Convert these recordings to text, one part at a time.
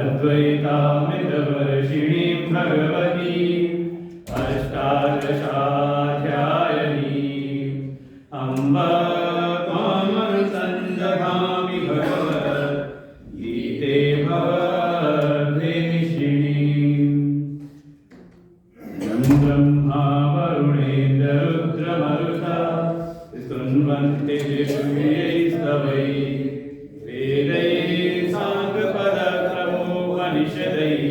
अद्वैतामृतवर्षिणीं भगवती अष्टादशाध्यायिनी अम्ब त्वामनुसन्दधामि भगवद्गीते भवद्वेषिणीम्। यं ब्रह्मा वरुणेन्द्ररुद्रमरुता स्तुन्वन्ति दिव्यैस्तवैः वेदैः साङ्गपदक्रमोपनिषदैः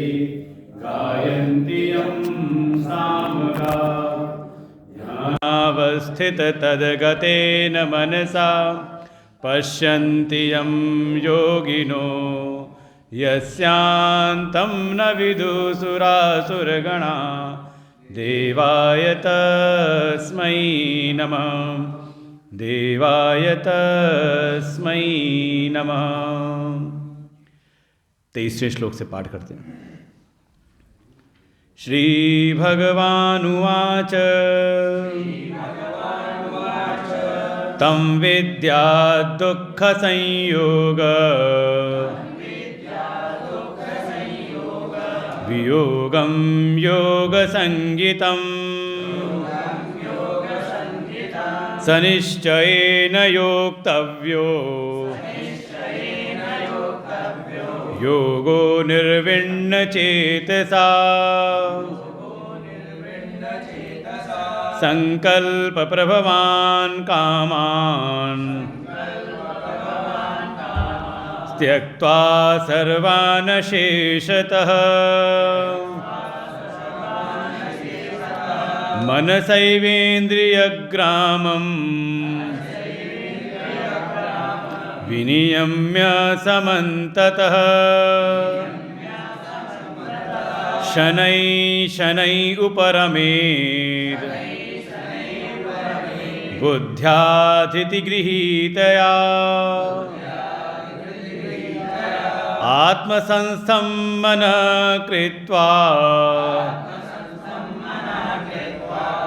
गायन्ति यं सामगा ध्यानावस्थिततद्गतेन मनसा पश्यन्ति यं योगिनो यस्यान्तं न विदुसुरासुरगणा देवाय तस्मै नमः। देवाय तस्मै नमः। 23वें श्लोक से पाठ करते हैं। श्री भगवानुवाच तं विद्या दुःख संयोग वियोगं योग संगितम् स निश्चयेन योक्तव्यो योगो निर्विण्णचेतसा संकल्पप्रभवान् कामान् त्यक्त्वा सर्वान् शेषतः मनसैवेन्द्रियग्रामं विनियम्य समन्ततः शनैः शनैः उपरमेत् बुद्ध्याधितिगृहीतया आत्मसंस्थं मनः कृत्वा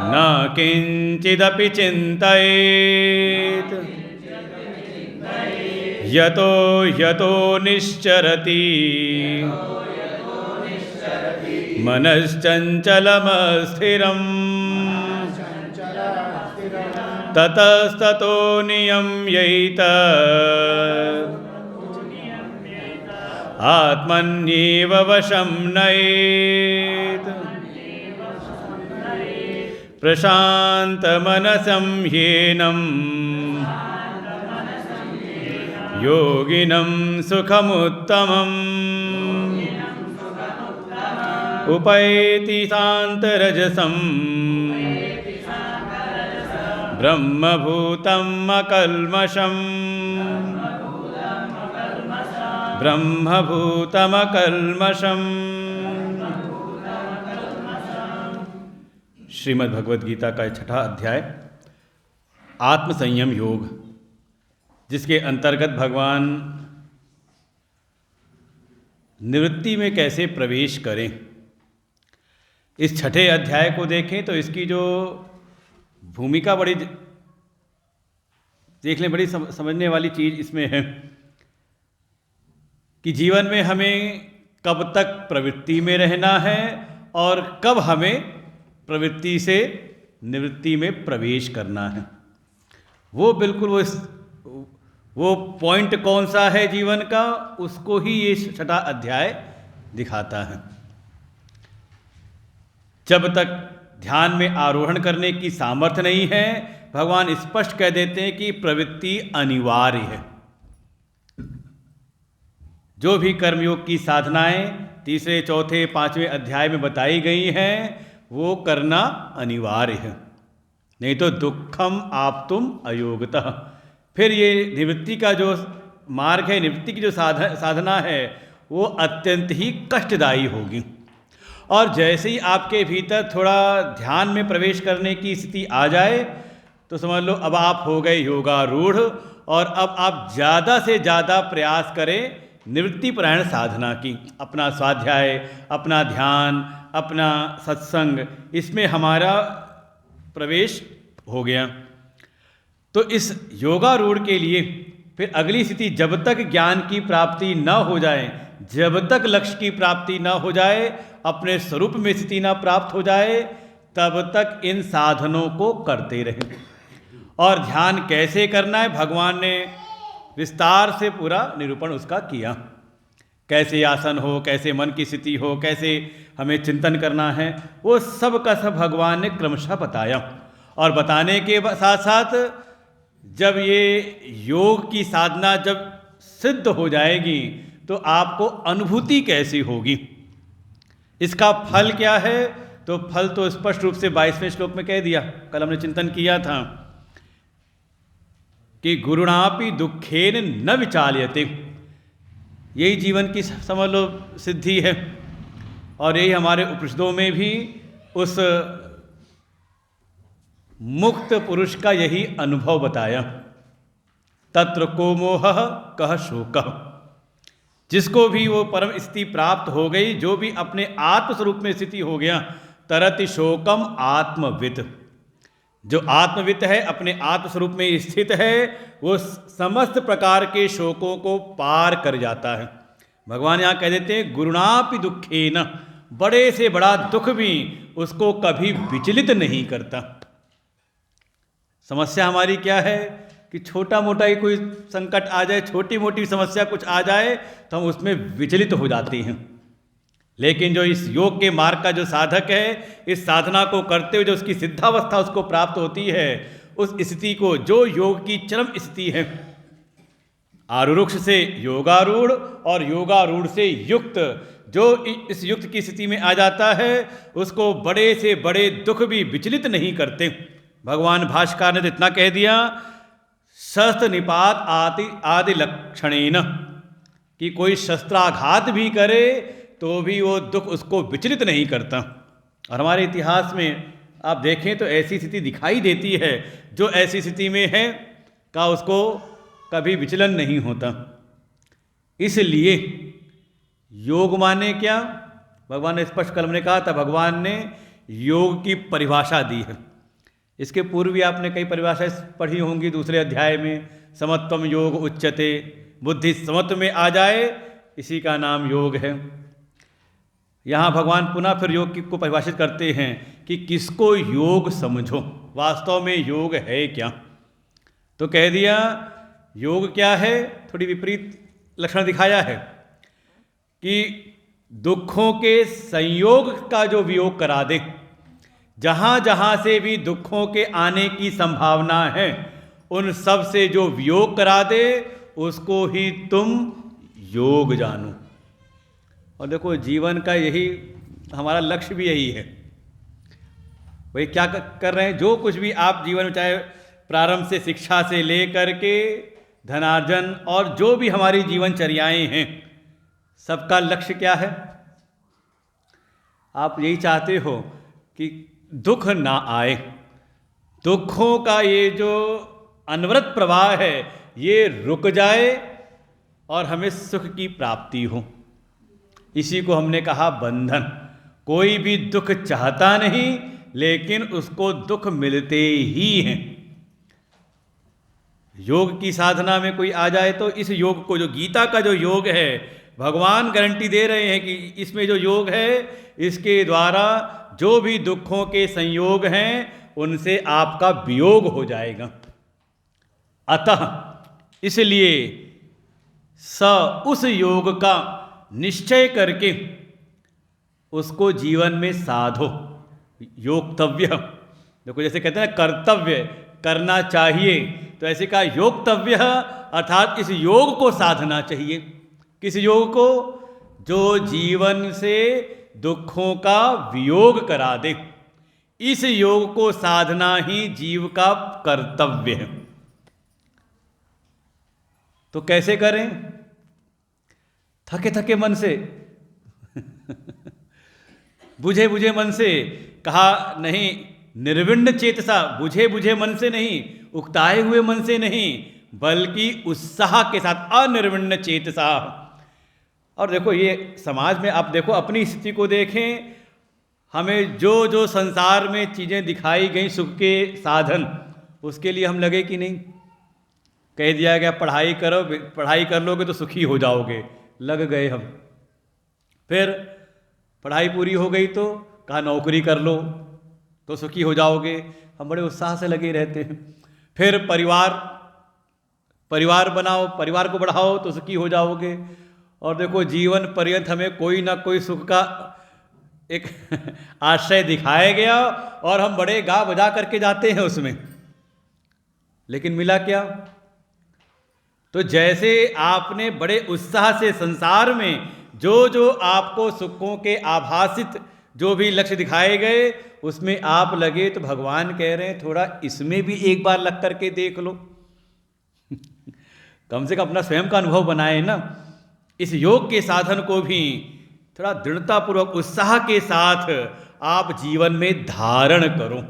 न किंचिदपि चिन्तयेत् यतो यतो निश्चरति मनश्चञ्चलमस्थिरम् ततस्ततो नियम्यैत आत्मन्येव वशं नयेत् प्रशान्तमनसं ह्येनं योगिनं सुखमुत्तमम् उपैति शान्तरजसं ब्रह्मभूतम् अकल्मषम् ब्रह्मभूतमकल्मषम्। श्रीमद् भगवद गीता का 6वां अध्याय आत्मसंयम योग, जिसके अंतर्गत भगवान निवृत्ति में कैसे प्रवेश करें। इस 6ठे अध्याय को देखें तो इसकी जो भूमिका बड़ी देख लें, बड़ी समझने वाली चीज़ इसमें है कि जीवन में हमें कब तक प्रवृत्ति में रहना है और कब हमें प्रवृत्ति से निवृत्ति में प्रवेश करना है। वो बिल्कुल वो पॉइंट कौन सा है जीवन का, उसको ही ये 6ठा अध्याय दिखाता है। जब तक ध्यान में आरोहण करने की सामर्थ्य नहीं है, भगवान स्पष्ट कह देते हैं कि प्रवृत्ति अनिवार्य है। जो भी कर्मयोग की साधनाएं 3, 4, 5वें अध्याय में बताई गई हैं, वो करना अनिवार्य है, नहीं तो दुखम आप्तुम अयोगतः। फिर ये निवृत्ति का जो मार्ग है, निवृत्ति की जो साधना है, वो अत्यंत ही कष्टदायी होगी। और जैसे ही आपके भीतर थोड़ा ध्यान में प्रवेश करने की स्थिति आ जाए तो समझ लो अब आप हो गए योगारूढ़, और अब आप ज़्यादा से ज़्यादा प्रयास करें निवृत्ति परायण साधना की। अपना स्वाध्याय, अपना ध्यान, अपना सत्संग, इसमें हमारा प्रवेश हो गया। तो इस योगारूढ़ के लिए फिर अगली स्थिति, जब तक ज्ञान की प्राप्ति न हो जाए, जब तक लक्ष्य की प्राप्ति न हो जाए, अपने स्वरूप में स्थिति न प्राप्त हो जाए, तब तक इन साधनों को करते रहें। और ध्यान कैसे करना है, भगवान ने विस्तार से पूरा निरूपण उसका किया। कैसे आसन हो, कैसे मन की स्थिति हो, कैसे हमें चिंतन करना है, वो सब का सब भगवान ने क्रमशः बताया। और बताने के साथ साथ जब ये योग की साधना जब सिद्ध हो जाएगी तो आपको अनुभूति कैसी होगी, इसका फल क्या है, तो फल तो स्पष्ट रूप से 22वें श्लोक में कह दिया। कल हमने चिंतन किया था कि गुरुणापि दुखेन न विचाल्यते, यही जीवन की समझ लो सिद्धि है। और यही हमारे उपनिषदों में भी उस मुक्त पुरुष का यही अनुभव बताया। तत्र को मोह कह शोक, जिसको भी वो परम स्थिति प्राप्त हो गई, जो भी अपने आत्मस्वरूप में स्थिति हो गया, तरति शोकम आत्मवित्, जो आत्मवित् है, अपने आत्मस्वरूप में स्थित है, वो समस्त प्रकार के शोकों को पार कर जाता है। भगवान यहाँ कह देते हैं गुरुणापि दुखेन, बड़े से बड़ा दुख भी उसको कभी विचलित नहीं करता। समस्या हमारी क्या है कि छोटा मोटा ही कोई संकट आ जाए, छोटी मोटी समस्या कुछ आ जाए तो हम उसमें विचलित हो जाते हैं। लेकिन जो इस योग के मार्ग का जो साधक है, इस साधना को करते हुए जो उसकी सिद्धावस्था उसको प्राप्त होती है, उस स्थिति को, जो योग की चरम स्थिति है, आरूढ़ से योगारूढ़ और योगारूढ़ से युक्त, जो इस युक्त की स्थिति में आ जाता है, उसको बड़े से बड़े दुख भी विचलित नहीं करते। भगवान भाष्यकार ने तो इतना कह दिया, शस्त्र निपात आदि लक्षणेन, कि कोई शस्त्राघात भी करे तो भी वो दुख उसको विचलित नहीं करता। और हमारे इतिहास में आप देखें तो ऐसी स्थिति दिखाई देती है, जो ऐसी स्थिति में है का उसको कभी विचलन नहीं होता। इसलिए योग माने क्या, भगवान ने स्पष्ट कल में कहा था, भगवान ने योग की परिभाषा दी है। इसके पूर्व भी आपने कई परिभाषाएं पढ़ी होंगी दूसरे अध्याय में। समत्वम योग उच्यते, बुद्धि समत्व में आ जाए, इसी का नाम योग है। यहाँ भगवान पुनः फिर योग को परिभाषित करते हैं कि किसको योग समझो, वास्तव में योग है क्या। तो कह दिया योग क्या है, थोड़ी विपरीत लक्षण दिखाया है कि दुखों के संयोग का जो वियोग करा दे, जहाँ जहाँ से भी दुखों के आने की संभावना है, उन सब से जो वियोग करा दे, उसको ही तुम योग जानो। और देखो जीवन का यही हमारा लक्ष्य भी यही है। वही क्या कर रहे हैं, जो कुछ भी आप जीवन में, चाहे प्रारंभ से शिक्षा से लेकर के धनार्जन और जो भी हमारी जीवनचर्याएं हैं, सबका लक्ष्य क्या है। आप यही चाहते हो कि दुख ना आए, दुखों का ये जो अनवरत प्रवाह है ये रुक जाए और हमें सुख की प्राप्ति हो। इसी को हमने कहा बंधन। कोई भी दुख चाहता नहीं, लेकिन उसको दुख मिलते ही हैं। योग की साधना में कोई आ जाए तो इस योग को, जो गीता का जो योग है, भगवान गारंटी दे रहे हैं कि इसमें जो योग है, इसके द्वारा जो भी दुखों के संयोग हैं उनसे आपका वियोग हो जाएगा। अतः इसलिए उस योग का निश्चय करके उसको जीवन में साधो। योक्तव्य, देखो जैसे कहते हैं कर्तव्य, करना चाहिए, तो ऐसे का योक्तव्य, अर्थात इस योग को साधना चाहिए। किस योग को, जो जीवन से दुखों का वियोग करा दे। इस योग को साधना ही जीव का कर्तव्य है। तो कैसे करें, थके थके मन से बुझे बुझे मन से, कहा नहीं, निर्विण्ण चेतसा, बुझे बुझे मन से नहीं, उकताए हुए मन से नहीं, बल्कि उत्साह के साथ, अनिर्विण्ण चेतसा। और देखो ये समाज में आप देखो, अपनी स्थिति को देखें, हमें जो जो संसार में चीज़ें दिखाई गई सुख के साधन, उसके लिए हम लगे कि नहीं। कह दिया गया पढ़ाई करो, पढ़ाई कर लोगे तो सुखी हो जाओगे, लग गए हम। फिर पढ़ाई पूरी हो गई तो कहा नौकरी कर लो तो सुखी हो जाओगे, हम बड़े उत्साह से लगे रहते हैं। फिर परिवार बनाओ, परिवार को बढ़ाओ तो सुखी हो जाओगे। और देखो जीवन पर्यंत हमें कोई ना कोई सुख का एक आश्रय दिखाया गया और हम बड़े गा बजा करके जाते हैं उसमें, लेकिन मिला क्या? तो जैसे आपने बड़े उत्साह से संसार में जो जो आपको सुखों के आभासित जो भी लक्ष्य दिखाए गए उसमें आप लगे, तो भगवान कह रहे हैं थोड़ा इसमें भी एक बार लग करके देख लो। कम से कम अपना स्वयं का अनुभव बनाए ना। इस योग के साधन को भी थोड़ा दृढ़तापूर्वक उत्साह के साथ आप जीवन में धारण करो।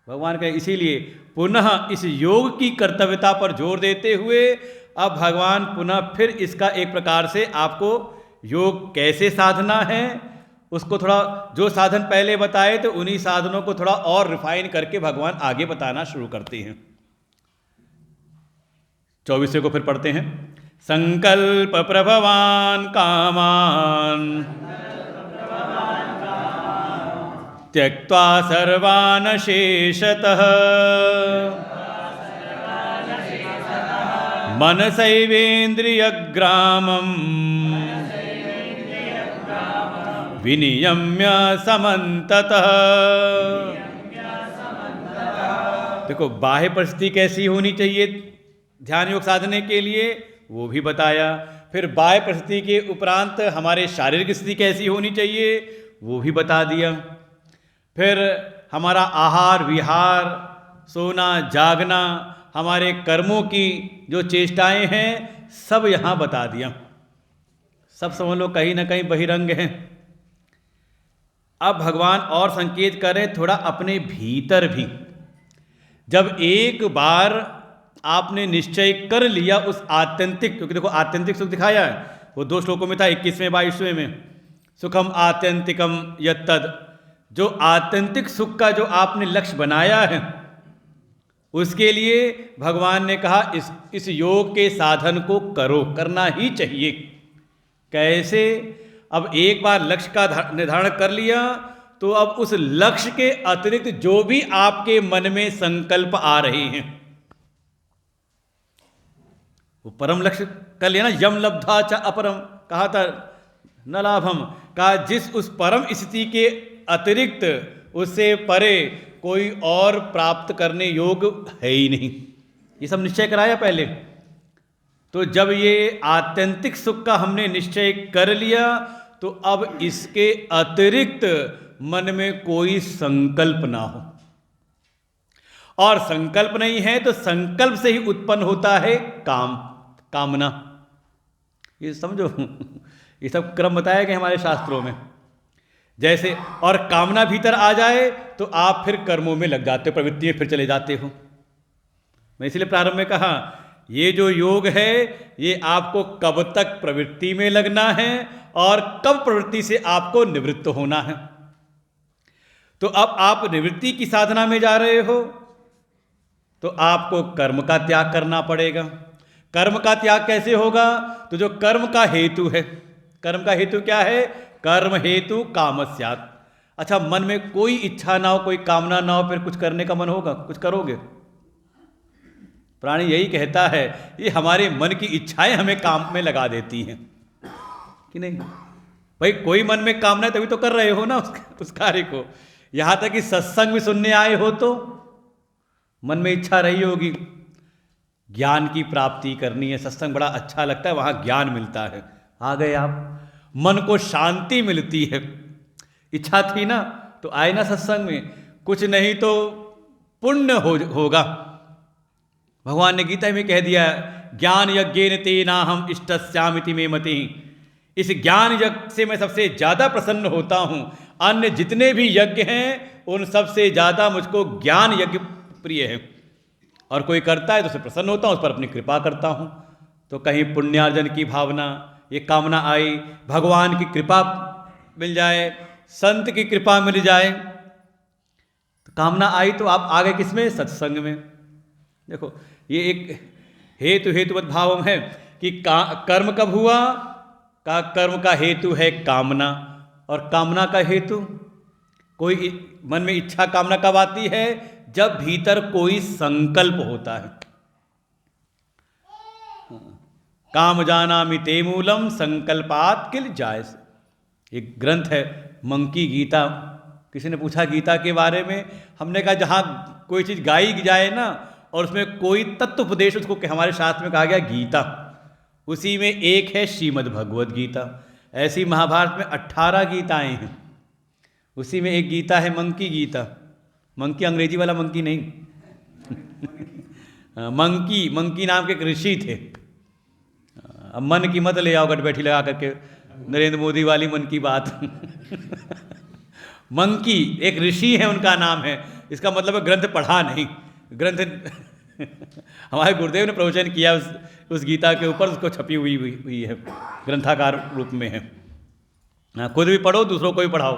भगवान कहे इसीलिए पुनः इस योग की कर्तव्यता पर जोर देते हुए अब भगवान पुनः फिर इसका एक प्रकार से आपको योग कैसे साधना है उसको थोड़ा, जो साधन पहले बताए तो उन्हीं साधनों को थोड़ा और रिफाइन करके भगवान आगे बताना शुरू करते हैं। 24वें को फिर पढ़ते हैं। संकल्प प्रभवान कामान त्यक्त्वा सर्वान् शेषतः मनसैवेन्द्रियग्रामम् विनियम्य समन्ततः। देखो बाह्य परिस्थिति कैसी होनी चाहिए ध्यान योग साधने के लिए वो भी बताया। फिर बाह्य परिस्थिति के उपरांत हमारे शारीरिक स्थिति कैसी होनी चाहिए वो भी बता दिया। फिर हमारा आहार विहार, सोना जागना, हमारे कर्मों की जो चेष्टाएं हैं सब यहाँ बता दिया। सब समझ लो कहीं ना कहीं बहिरंग हैं। अब भगवान और संकेत करें थोड़ा अपने भीतर भी। जब एक बार आपने निश्चय कर लिया उस आत्यंतिक, क्योंकि देखो आत्यंतिक सुख दिखाया है वो 2 श्लोकों में था, 21वें 22वें में। सुखम आत्यंतिकम यत्तद, जो आत्यंतिक सुख का जो आपने लक्ष्य बनाया है उसके लिए भगवान ने कहा इस योग के साधन को करो, करना ही चाहिए। कैसे? अब एक बार लक्ष्य का निर्धारण कर लिया तो अब उस लक्ष्य के अतिरिक्त जो भी आपके मन में संकल्प आ रहे हैं वो परम लक्ष्य कर लिया ना। यम लब्धा च अपरम कहा था न लाभम, कहा जिस उस परम स्थिति के अतिरिक्त उससे परे कोई और प्राप्त करने योग्य है ही नहीं, ये सब निश्चय कराया पहले। तो जब ये आत्यंतिक सुख का हमने निश्चय कर लिया तो अब इसके अतिरिक्त मन में कोई संकल्प ना हो, और संकल्प नहीं है तो संकल्प से ही उत्पन्न होता है कामना। ये समझो ये सब क्रम बताया गया हमारे शास्त्रों में। जैसे और कामना भीतर आ जाए तो आप फिर कर्मों में लग जाते हो, प्रवृत्ति में फिर चले जाते हो। मैं इसलिए प्रारंभ में कहा ये जो योग है ये आपको कब तक प्रवृत्ति में लगना है और कब प्रवृत्ति से आपको निवृत्त होना है। तो अब आप निवृत्ति की साधना में जा रहे हो तो आपको कर्म का त्याग करना पड़ेगा। कर्म का त्याग कैसे होगा? तो जो कर्म का हेतु है, कर्म का हेतु क्या है? कर्म हेतु कामस्यात्। अच्छा मन में कोई इच्छा ना हो, कोई कामना ना हो, फिर कुछ करने का मन होगा? कुछ करोगे? प्राणी यही कहता है, ये हमारे मन की इच्छाएं हमें काम में लगा देती हैं कि नहीं? भाई कोई मन में कामना है तभी तो कर रहे हो ना उस कार्य को। यहां तक कि सत्संग में सुनने आए हो तो मन में इच्छा रही होगी ज्ञान की प्राप्ति करनी है, सत्संग बड़ा अच्छा लगता है, वहां ज्ञान मिलता है, आ गए आप, मन को शांति मिलती है, इच्छा थी ना तो आए ना सत्संग में, कुछ नहीं तो पुण्य होगा। भगवान ने गीता में कह दिया ज्ञान यज्ञेन तेनाहम इष्टस्यामिति मे मति। इस ज्ञान यज्ञ से मैं सबसे ज़्यादा प्रसन्न होता हूँ, अन्य जितने भी यज्ञ हैं उन सबसे ज़्यादा मुझको ज्ञान यज्ञ प्रिय है। और कोई करता है तो उसे प्रसन्न होता हूँ, उस पर अपनी कृपा करता हूँ। तो कहीं पुण्यार्जन की भावना, ये कामना आई, भगवान की कृपा मिल जाए, संत की कृपा मिल जाए, तो कामना आई तो आप आगे किसमें? सत्संग में। देखो ये एक हेतु हेतुवत भाव है कि कर्म कब हुआ? का कर्म का हेतु है कामना, और कामना का हेतु कोई मन में इच्छा कामना कब आती है? जब भीतर कोई संकल्प होता है। काम जानामि ते मूलम संकल्पात किल जायस, एक ग्रंथ है मंकी गीता। किसी ने पूछा गीता के बारे में, हमने कहा जहाँ कोई चीज़ गाई जाए ना और उसमें कोई तत्व उपदेश, उसको हमारे शास्त्र में कहा गया गीता, उसी में एक है श्रीमद् भगवद गीता। ऐसी महाभारत में 18 गीताएं हैं, उसी में एक गीता है मंकी गीता। मंकी अंग्रेजी वाला मंकी नहीं मंकी नाम के एक ऋषि थे। अब मन की मत ले आओ गट बैठी लगा करके, नरेंद्र मोदी वाली मन की बात मंकी एक ऋषि है, उनका नाम है। इसका मतलब है ग्रंथ पढ़ा नहीं, ग्रंथ हमारे गुरुदेव ने प्रवचन किया उस गीता के ऊपर, उसको छपी हुई है, ग्रंथाकार रूप में है। खुद भी पढ़ो, दूसरों को भी पढ़ाओ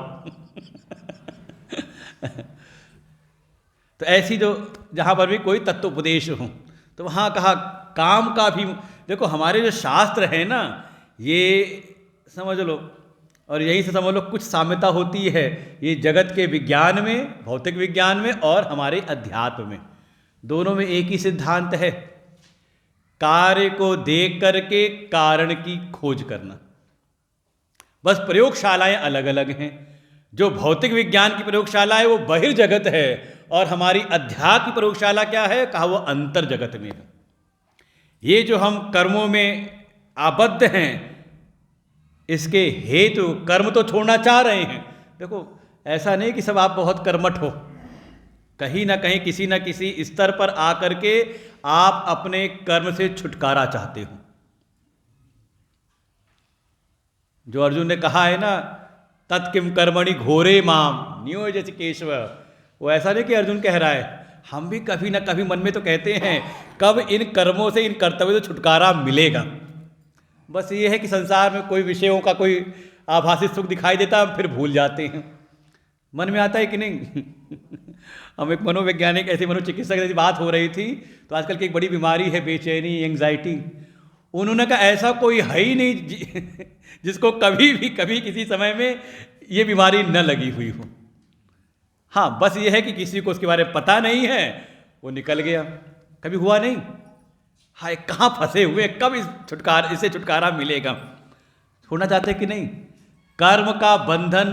तो ऐसी जो जहाँ पर भी कोई तत्वोपदेश हो, तो वहाँ कहा काम का भी। देखो हमारे जो शास्त्र है ना, ये समझ लो, और यहीं से समझ लो कुछ साम्यता होती है ये जगत के विज्ञान में, भौतिक विज्ञान में और हमारे अध्यात्म में, दोनों में एक ही सिद्धांत है, कार्य को देख करके कारण की खोज करना। बस प्रयोगशालाएं अलग अलग हैं। जो भौतिक विज्ञान की प्रयोगशाला है वो बहिर्जगत है, और हमारी अध्यात्म की प्रयोगशाला क्या है? कहा वो अंतर जगत में है। ये जो हम कर्मों में आबद्ध हैं, इसके हेतु कर्म तो छोड़ना चाह रहे हैं। देखो ऐसा नहीं कि सब आप बहुत कर्मठ हो, कहीं ना कहीं किसी न किसी स्तर पर आकर के आप अपने कर्म से छुटकारा चाहते हो। जो अर्जुन ने कहा है ना, तत्किम कर्मणि घोरे माम नियोजति केशव, वो ऐसा नहीं कि अर्जुन कह रहा है, हम भी कभी ना कभी मन में तो कहते हैं कब इन कर्मों से, इन कर्तव्यों से छुटकारा मिलेगा। बस ये है कि संसार में कोई विषयों का कोई आभासी सुख दिखाई देता, हम फिर भूल जाते हैं। मन में आता है कि नहीं हम एक मनोवैज्ञानिक, ऐसे मनोचिकित्सक जैसी बात हो रही थी, तो आजकल की एक बड़ी बीमारी है बेचैनी, एंग्जाइटी। उन्होंने कहा ऐसा कोई है ही नहीं जिसको कभी किसी समय में ये बीमारी न लगी हुई हो। हाँ, बस ये है कि किसी को उसके बारे में पता नहीं है, वो निकल गया, कभी हुआ नहीं। हाय कहाँ फंसे हुए, कब इससे छुटकारा मिलेगा? छोड़ना चाहते कि नहीं? कर्म का बंधन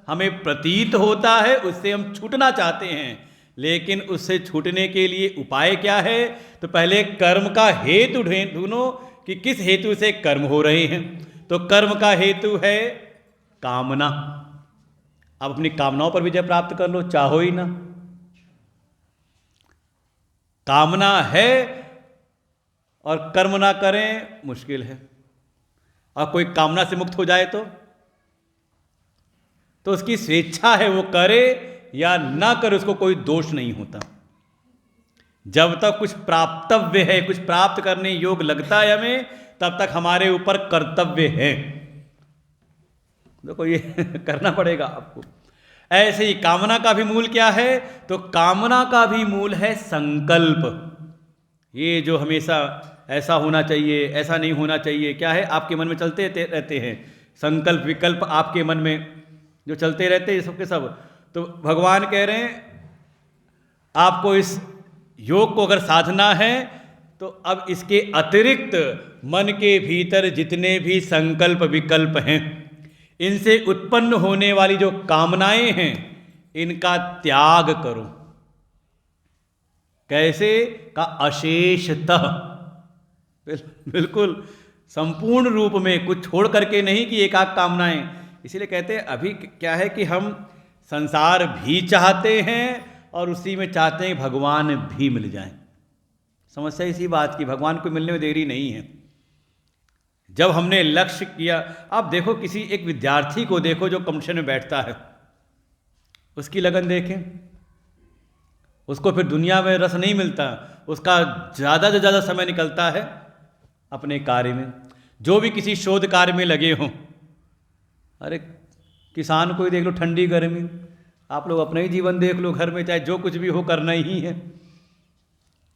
हमें प्रतीत होता है, उससे हम छूटना चाहते हैं, लेकिन उससे छूटने के लिए उपाय क्या है? तो पहले कर्म का हेतु ढूंढो कि किस हेतु से कर्म हो रहे हैं। तो कर्म का हेतु है कामना। अब अपनी कामनाओं पर विजय प्राप्त कर लो, चाहो ही ना। कामना है और कर्म ना करें मुश्किल है। और कोई कामना से मुक्त हो जाए तो उसकी स्वेच्छा है, वो करे या ना करे, उसको कोई दोष नहीं होता। जब तक कुछ प्राप्तव्य है, कुछ प्राप्त करने योग्य लगता है हमें, तब तक हमारे ऊपर कर्तव्य है। देखो ये करना पड़ेगा आपको। ऐसे ही कामना का भी मूल क्या है? तो कामना का भी मूल है संकल्प। ये जो हमेशा ऐसा होना चाहिए, ऐसा नहीं होना चाहिए, क्या है? आपके मन में चलते रहते हैं संकल्प विकल्प, आपके मन में जो चलते रहते हैं सबके सब। तो भगवान कह रहे हैं आपको इस योग को अगर साधना है तो अब इसके अतिरिक्त मन के भीतर जितने भी संकल्प विकल्प हैं, इनसे उत्पन्न होने वाली जो कामनाएं हैं, इनका त्याग करो। कैसे? का अशेषतः, बिल्कुल संपूर्ण रूप में, कुछ छोड़ करके नहीं कि एक आध कामनाएं। इसीलिए कहते हैं अभी क्या है कि हम संसार भी चाहते हैं और उसी में चाहते हैं भगवान भी मिल जाएं। समस्या इसी बात की, भगवान को मिलने में देरी नहीं है। जब हमने लक्ष्य किया, आप देखो किसी एक विद्यार्थी को देखो जो कॉम्पिटिशन में बैठता है, उसकी लगन देखें, उसको फिर दुनिया में रस नहीं मिलता, उसका ज़्यादा से ज़्यादा समय निकलता है अपने कार्य में। जो भी किसी शोध कार्य में लगे हों, अरे किसान को ही देख लो, ठंडी गर्मी, आप लोग अपना ही जीवन देख लो, घर में चाहे जो कुछ भी हो करना ही है।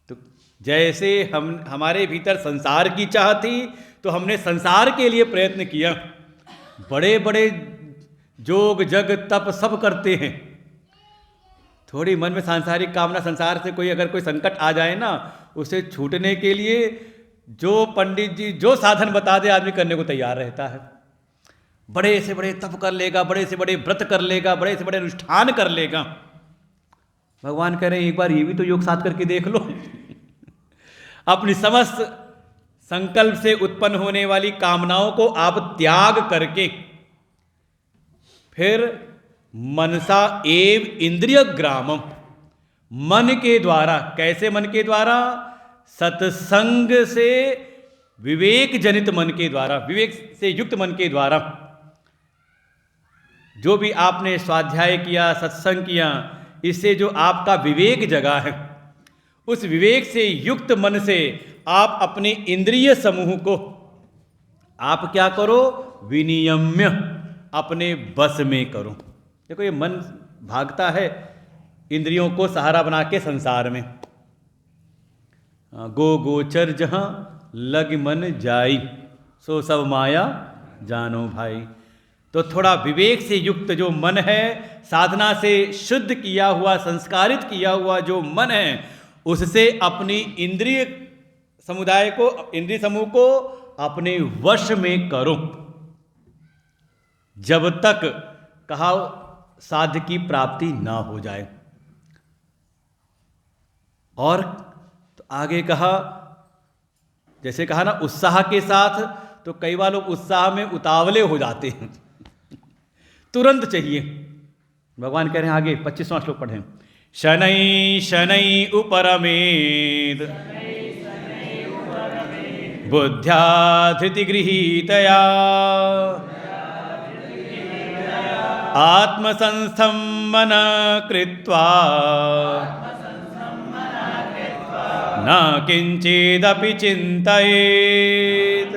तो जैसे हमारे भीतर संसार की चाह थी तो हमने संसार के लिए प्रयत्न किया, बड़े बड़े जोग जग तप सब करते हैं, थोड़ी मन में सांसारिक कामना, संसार से कोई अगर कोई संकट आ जाए ना, उसे छूटने के लिए जो पंडित जी जो साधन बता दे आदमी करने को तैयार रहता है। बड़े से बड़े तप कर लेगा, बड़े से बड़े व्रत कर लेगा, बड़े से बड़े अनुष्ठान कर लेगा। भगवान कह रहे हैं एक बार ये भी तो योग साध करके देख लो। अपनी समस्त संकल्प से उत्पन्न होने वाली कामनाओं को आप त्याग करके फिर मनसा एव इंद्रिय ग्रामम, मन के द्वारा, कैसे मन के द्वारा? सत्संग से, विवेक जनित मन के द्वारा, विवेक से युक्त मन के द्वारा जो भी आपने स्वाध्याय किया, सत्संग किया, इससे जो आपका विवेक जगा है, उस विवेक से युक्त मन से आप अपने इंद्रिय समूह को आप क्या करो? विनियम्य, अपने बस में करो। देखो ये मन भागता है इंद्रियों को सहारा बना के संसार में। गो गोचर जहां लग मन जाई, सो सब माया जानो भाई। तो थोड़ा विवेक से युक्त जो मन है, साधना से शुद्ध किया हुआ, संस्कारित किया हुआ जो मन है, उससे अपनी इंद्रिय समुदाय को, इंद्रिय समूह को अपने वश में करो, जब तक कहा साध्य की प्राप्ति ना हो जाए। और तो आगे कहा, जैसे कहा ना उत्साह के साथ, तो कई बार लोग उत्साह में उतावले हो जाते हैं, तुरंत चाहिए। भगवान कह रहे हैं आगे 25वां श्लोक पढ़ें। शनै शनै उपरमेद बुद्ध्या धृति गृहीतया आत्मसंस्थं मनः कृत्वा न किंचिदपि चिंतयेत्।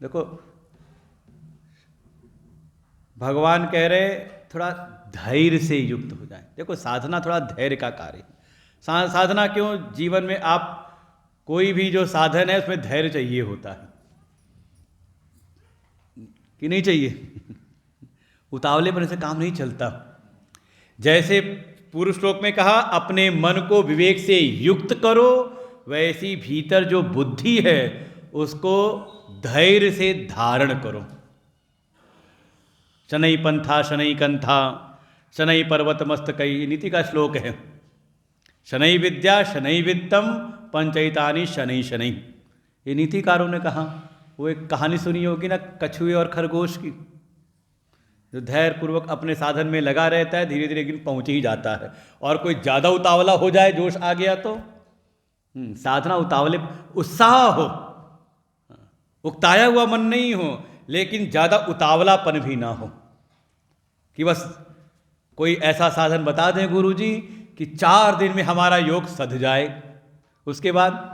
देखो भगवान कह रहे थोड़ा धैर्य से युक्त हो जाए। देखो साधना थोड़ा धैर्य का कार्य है। साधना क्यों? जीवन में आप कोई भी जो साधन है उसमें धैर्य चाहिए होता है कि नहीं चाहिए? उतावलेपन से काम नहीं चलता। जैसे पूर्व श्लोक में कहा अपने मन को विवेक से युक्त करो, वैसी भीतर जो बुद्धि है उसको धैर्य से धारण करो। शनै पंथा शनै कंथा शनै पर्वत मस्तकई, नीति का श्लोक है। शनै विद्या शनै वित्तम पंचैतानि शनै शनै, ये नीतिकारों ने कहा। वो एक कहानी सुनी होगी ना कछुए और खरगोश की, जो धैर्य पूर्वक अपने साधन में लगा रहता है, धीरे धीरे लेकिन पहुंच ही जाता है। और कोई ज़्यादा उतावला हो जाए, जोश आ गया तो साधना उतावले, उत्साह हो, उकताया हुआ मन नहीं हो, लेकिन ज़्यादा उतावलापन भी ना हो कि बस कोई ऐसा साधन बता दें गुरुजी कि 4 दिन में हमारा योग सध जाए, उसके बाद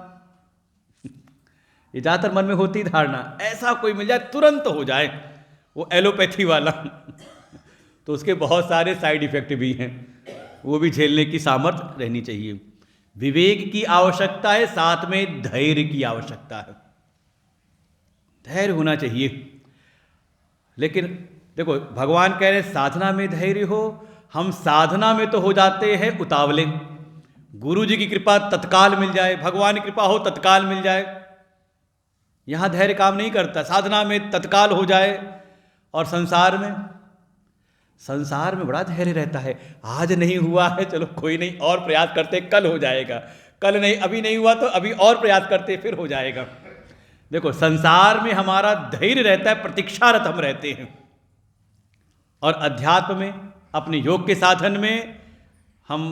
ये ज़्यादातर मन में होती धारणा, ऐसा कोई मिल जाए तुरंत हो जाए, वो एलोपैथी वाला। तो उसके बहुत सारे साइड इफेक्ट भी हैं, वो भी झेलने की सामर्थ्य रहनी चाहिए। विवेक की आवश्यकता है, साथ में धैर्य की आवश्यकता है। धैर्य होना चाहिए। लेकिन देखो भगवान कह रहे साधना में धैर्य हो, हम साधना में तो हो जाते हैं उतावले। गुरु जी की कृपा तत्काल मिल जाए, भगवान की कृपा हो तत्काल मिल जाए, यहां धैर्य काम नहीं करता। साधना में तत्काल हो जाए, और संसार में बड़ा धैर्य रहता है। आज नहीं हुआ है, चलो कोई नहीं, और प्रयास करते, कल हो जाएगा। कल नहीं, अभी नहीं हुआ तो अभी और प्रयास करते, फिर हो जाएगा। देखो संसार में हमारा धैर्य रहता है, प्रतीक्षारत हम रहते हैं। और अध्यात्म में, अपने योग के साधन में हम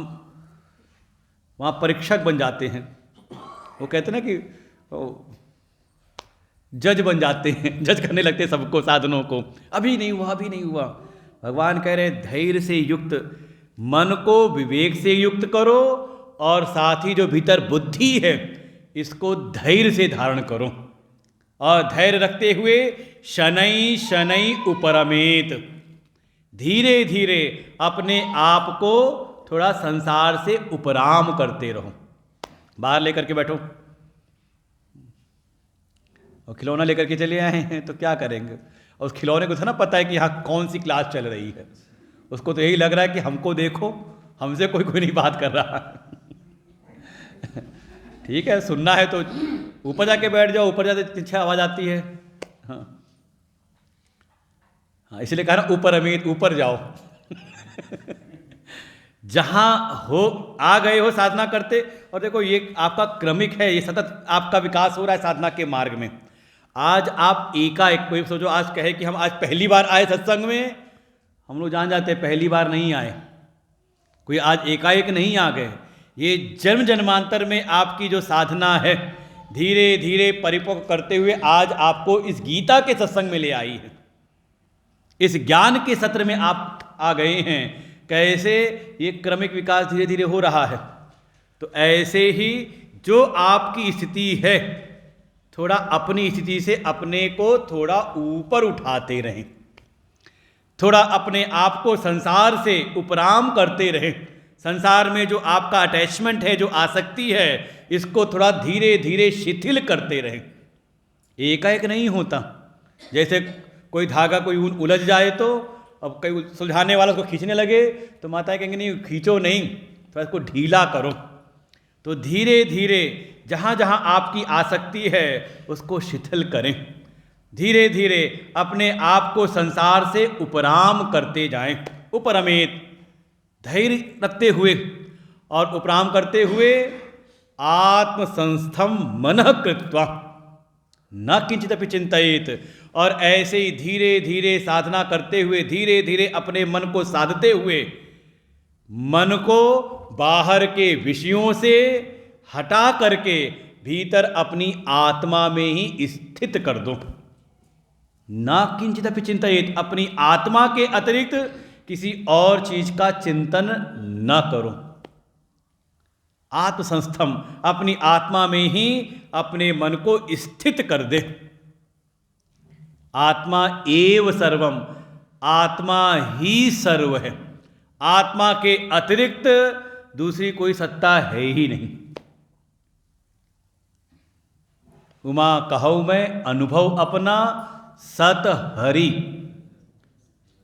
वहाँ परीक्षक बन जाते हैं। वो कहते हैं ना कि जज बन जाते हैं, जज करने लगते हैं सबको, साधनों को। अभी नहीं हुआ, अभी नहीं हुआ। भगवान कह रहे हैं धैर्य से युक्त मन को विवेक से युक्त करो, और साथ ही जो भीतर बुद्धि है इसको धैर्य से धारण करो। और धैर्य रखते हुए शनै शनै उपरमेत, धीरे धीरे अपने आप को थोड़ा संसार से उपराम करते रहो। बाहर लेकर के बैठो, और खिलौना लेकर के चले आए हैं तो क्या करेंगे। और उस खिलौने को था ना पता है कि यहाँ कौन सी क्लास चल रही है, उसको तो यही लग रहा है कि हमको देखो, हमसे कोई कोई नहीं बात कर रहा। ठीक है, सुनना है तो ऊपर जाके बैठ जाओ, ऊपर जाते पीछे आवाज़ आती है। हाँ हाँ, इसलिए कहा ना ऊपर अमीर ऊपर जाओ। जहाँ हो आ गए हो साधना करते, और देखो ये आपका क्रमिक है, ये सतत आपका विकास हो रहा है साधना के मार्ग में। आज आप एकाएक कोई सोचो आज कहे कि हम आज पहली बार आए सत्संग में, हम लोग जान जाते पहली बार नहीं आए, कोई आज एकाएक नहीं आ गए। ये जन्म जन्मांतर में आपकी जो साधना है धीरे धीरे परिपक्व करते हुए आज आपको इस गीता के सत्संग में ले आई है, इस ज्ञान के सत्र में आप आ गए हैं। कैसे ये क्रमिक विकास धीरे धीरे हो रहा है। तो ऐसे ही जो आपकी स्थिति है, थोड़ा अपनी स्थिति से अपने को थोड़ा ऊपर उठाते रहें, थोड़ा अपने आप को संसार से उपराम करते रहें। संसार में जो आपका अटैचमेंट है, जो आसक्ति है, इसको थोड़ा धीरे धीरे शिथिल करते रहें। एकाएक नहीं होता। जैसे कोई धागा कोई उलझ जाए तो अब कई सुलझाने वाला उसको खींचने लगे तो माताएं कहेंगे नहीं खींचो नहीं, थोड़ा इसको ढीला करो। तो धीरे धीरे जहाँ जहाँ आपकी आसक्ति है उसको शिथिल करें। धीरे धीरे अपने आप को संसार से उपराम करते जाएं, उपरमेत धैर्य रखते हुए और उपराम करते हुए आत्मसंस्थम मनः कृत्वा न किंचित अपि चिंतयेत। और ऐसे ही धीरे धीरे साधना करते हुए, धीरे धीरे अपने मन को साधते हुए, मन को बाहर के विषयों से हटा करके भीतर अपनी आत्मा में ही स्थित कर दो। ना किंचित अपि चिंतयेत, अपनी आत्मा के अतिरिक्त किसी और चीज का चिंतन न करो। आत्मसंस्थम, अपनी आत्मा में ही अपने मन को स्थित कर दे। आत्मा एव सर्वम, आत्मा ही सर्व है। आत्मा के अतिरिक्त दूसरी कोई सत्ता है ही नहीं। उमा कहूँ मैं अनुभव अपना सत हरि।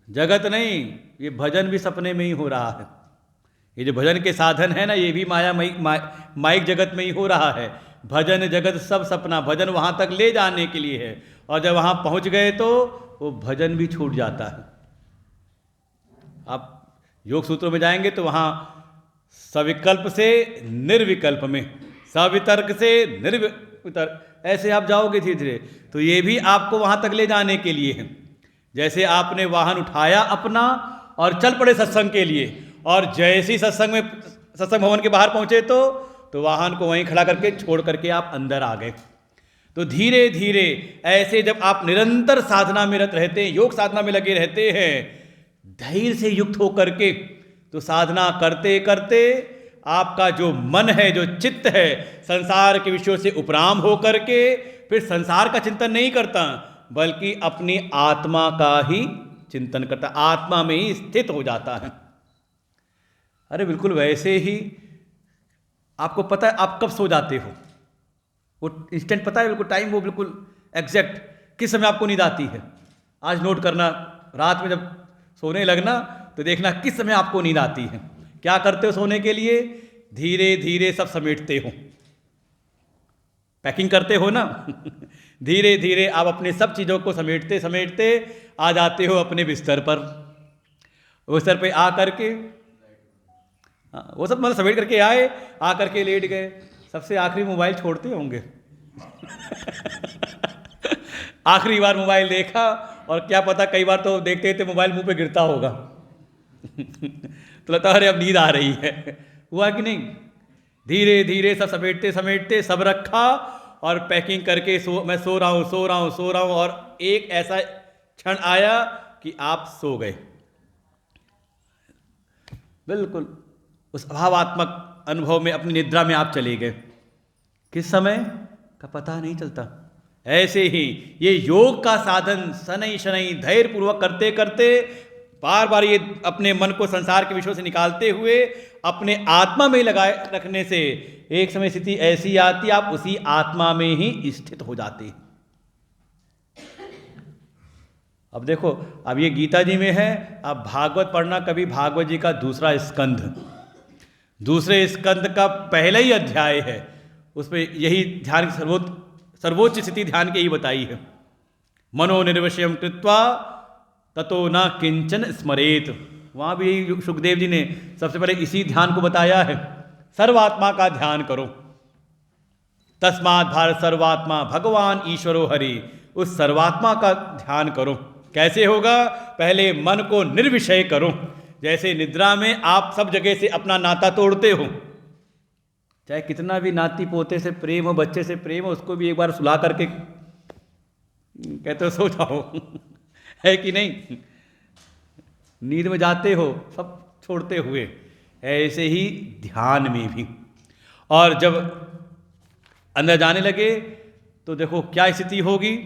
जगत नहीं, ये भजन भी सपने में ही हो रहा है। ये जो भजन के साधन है ना, ये भी माइक जगत में ही हो रहा है। भजन जगत सब सपना, भजन वहाँ तक ले जाने के लिए है, और जब वहाँ पहुँच गए तो वो भजन भी छूट जाता है। आप योग सूत्रों में जाएंगे तो वहाँ सविकल्प से निर्विकल्प में, सवितर्क से निर्वितर्क, ऐसे आप जाओगे धीरे धीरे। तो ये भी आपको वहाँ तक ले जाने के लिए है। जैसे आपने वाहन उठाया अपना और चल पड़े सत्संग के लिए, और जैसे ही सत्संग भवन के बाहर पहुँचे तो वाहन को वहीं खड़ा करके छोड़ करके आप अंदर आ गए। तो धीरे धीरे ऐसे जब आप निरंतर साधना में रत रहते हैं, योग साधना में लगे रहते हैं, धैर्य से युक्त होकर के, तो साधना करते करते आपका जो मन है, जो चित्त है, संसार के विषयों से उपराम हो करके फिर संसार का चिंतन नहीं करता, बल्कि अपनी आत्मा का ही चिंतन करता, आत्मा में ही स्थित हो जाता है। अरे बिल्कुल वैसे ही आपको पता है आप कब सो जाते हो, वो इंस्टेंट पता है, बिल्कुल टाइम, वो बिल्कुल एग्जैक्ट किस समय आपको नींद आती है। आज नोट करना, रात में जब सोने लगना तो देखना किस समय आपको नींद आती है। क्या करते हो सोने के लिए? धीरे धीरे सब समेटते हो, पैकिंग करते हो ना। धीरे धीरे आप अपने सब चीज़ों को समेटते समेटते आ जाते हो अपने बिस्तर पर। बिस्तर पे आ करके वो सब मतलब समेट करके आए, आ करके लेट गए, सबसे आखिरी मोबाइल छोड़ते होंगे। आखिरी बार मोबाइल देखा, और क्या पता कई बार तो देखते देखते मोबाइल मुंह पे गिरता होगा। तो लगता है अरे अब नींद आ रही है। हुआ कि नहीं? धीरे धीरे सब समेटते समेटते सब रखा और पैकिंग करके मैं सो रहा हूँ, और एक ऐसा क्षण आया कि आप सो गए। बिल्कुल उस अभावात्मक अनुभव में, अपनी निद्रा में आप चले गए। किस समय का पता नहीं चलता। ऐसे ही ये योग का साधन शनै शनै धैर्य पूर्वक करते करते, बार बार ये अपने मन को संसार के विषयों से निकालते हुए अपने आत्मा में लगाए रखने से एक समय स्थिति ऐसी आती, आप उसी आत्मा में ही स्थित हो जाते हैं। अब देखो, अब ये गीता जी में है, अब भागवत पढ़ना कभी भागवत जी का दूसरा स्कंध, दूसरे स्कंद का पहला ही अध्याय है, उसमें यही ध्यान सर्वोच्च स्थिति ध्यान की यही बताई है। मनो निर्विषयम कृत्वा ततो न किंचन स्मरेत, वहाँ भी सुखदेव जी ने सबसे पहले इसी ध्यान को बताया है, सर्वात्मा का ध्यान करो। तस्मात् भारत सर्वात्मा भगवान ईश्वरो हरि, उस सर्वात्मा का ध्यान करो। कैसे होगा? पहले मन को निर्विषय करो। जैसे निद्रा में आप सब जगह से अपना नाता तोड़ते हो, चाहे कितना भी नाती पोते से प्रेम हो, बच्चे से प्रेम हो, उसको भी एक बार सुला करके कहते हो सो जाओ है कि नहीं? नींद में जाते हो सब छोड़ते हुए, ऐसे ही ध्यान में भी। और जब अंदर जाने लगे तो देखो क्या स्थिति होगी।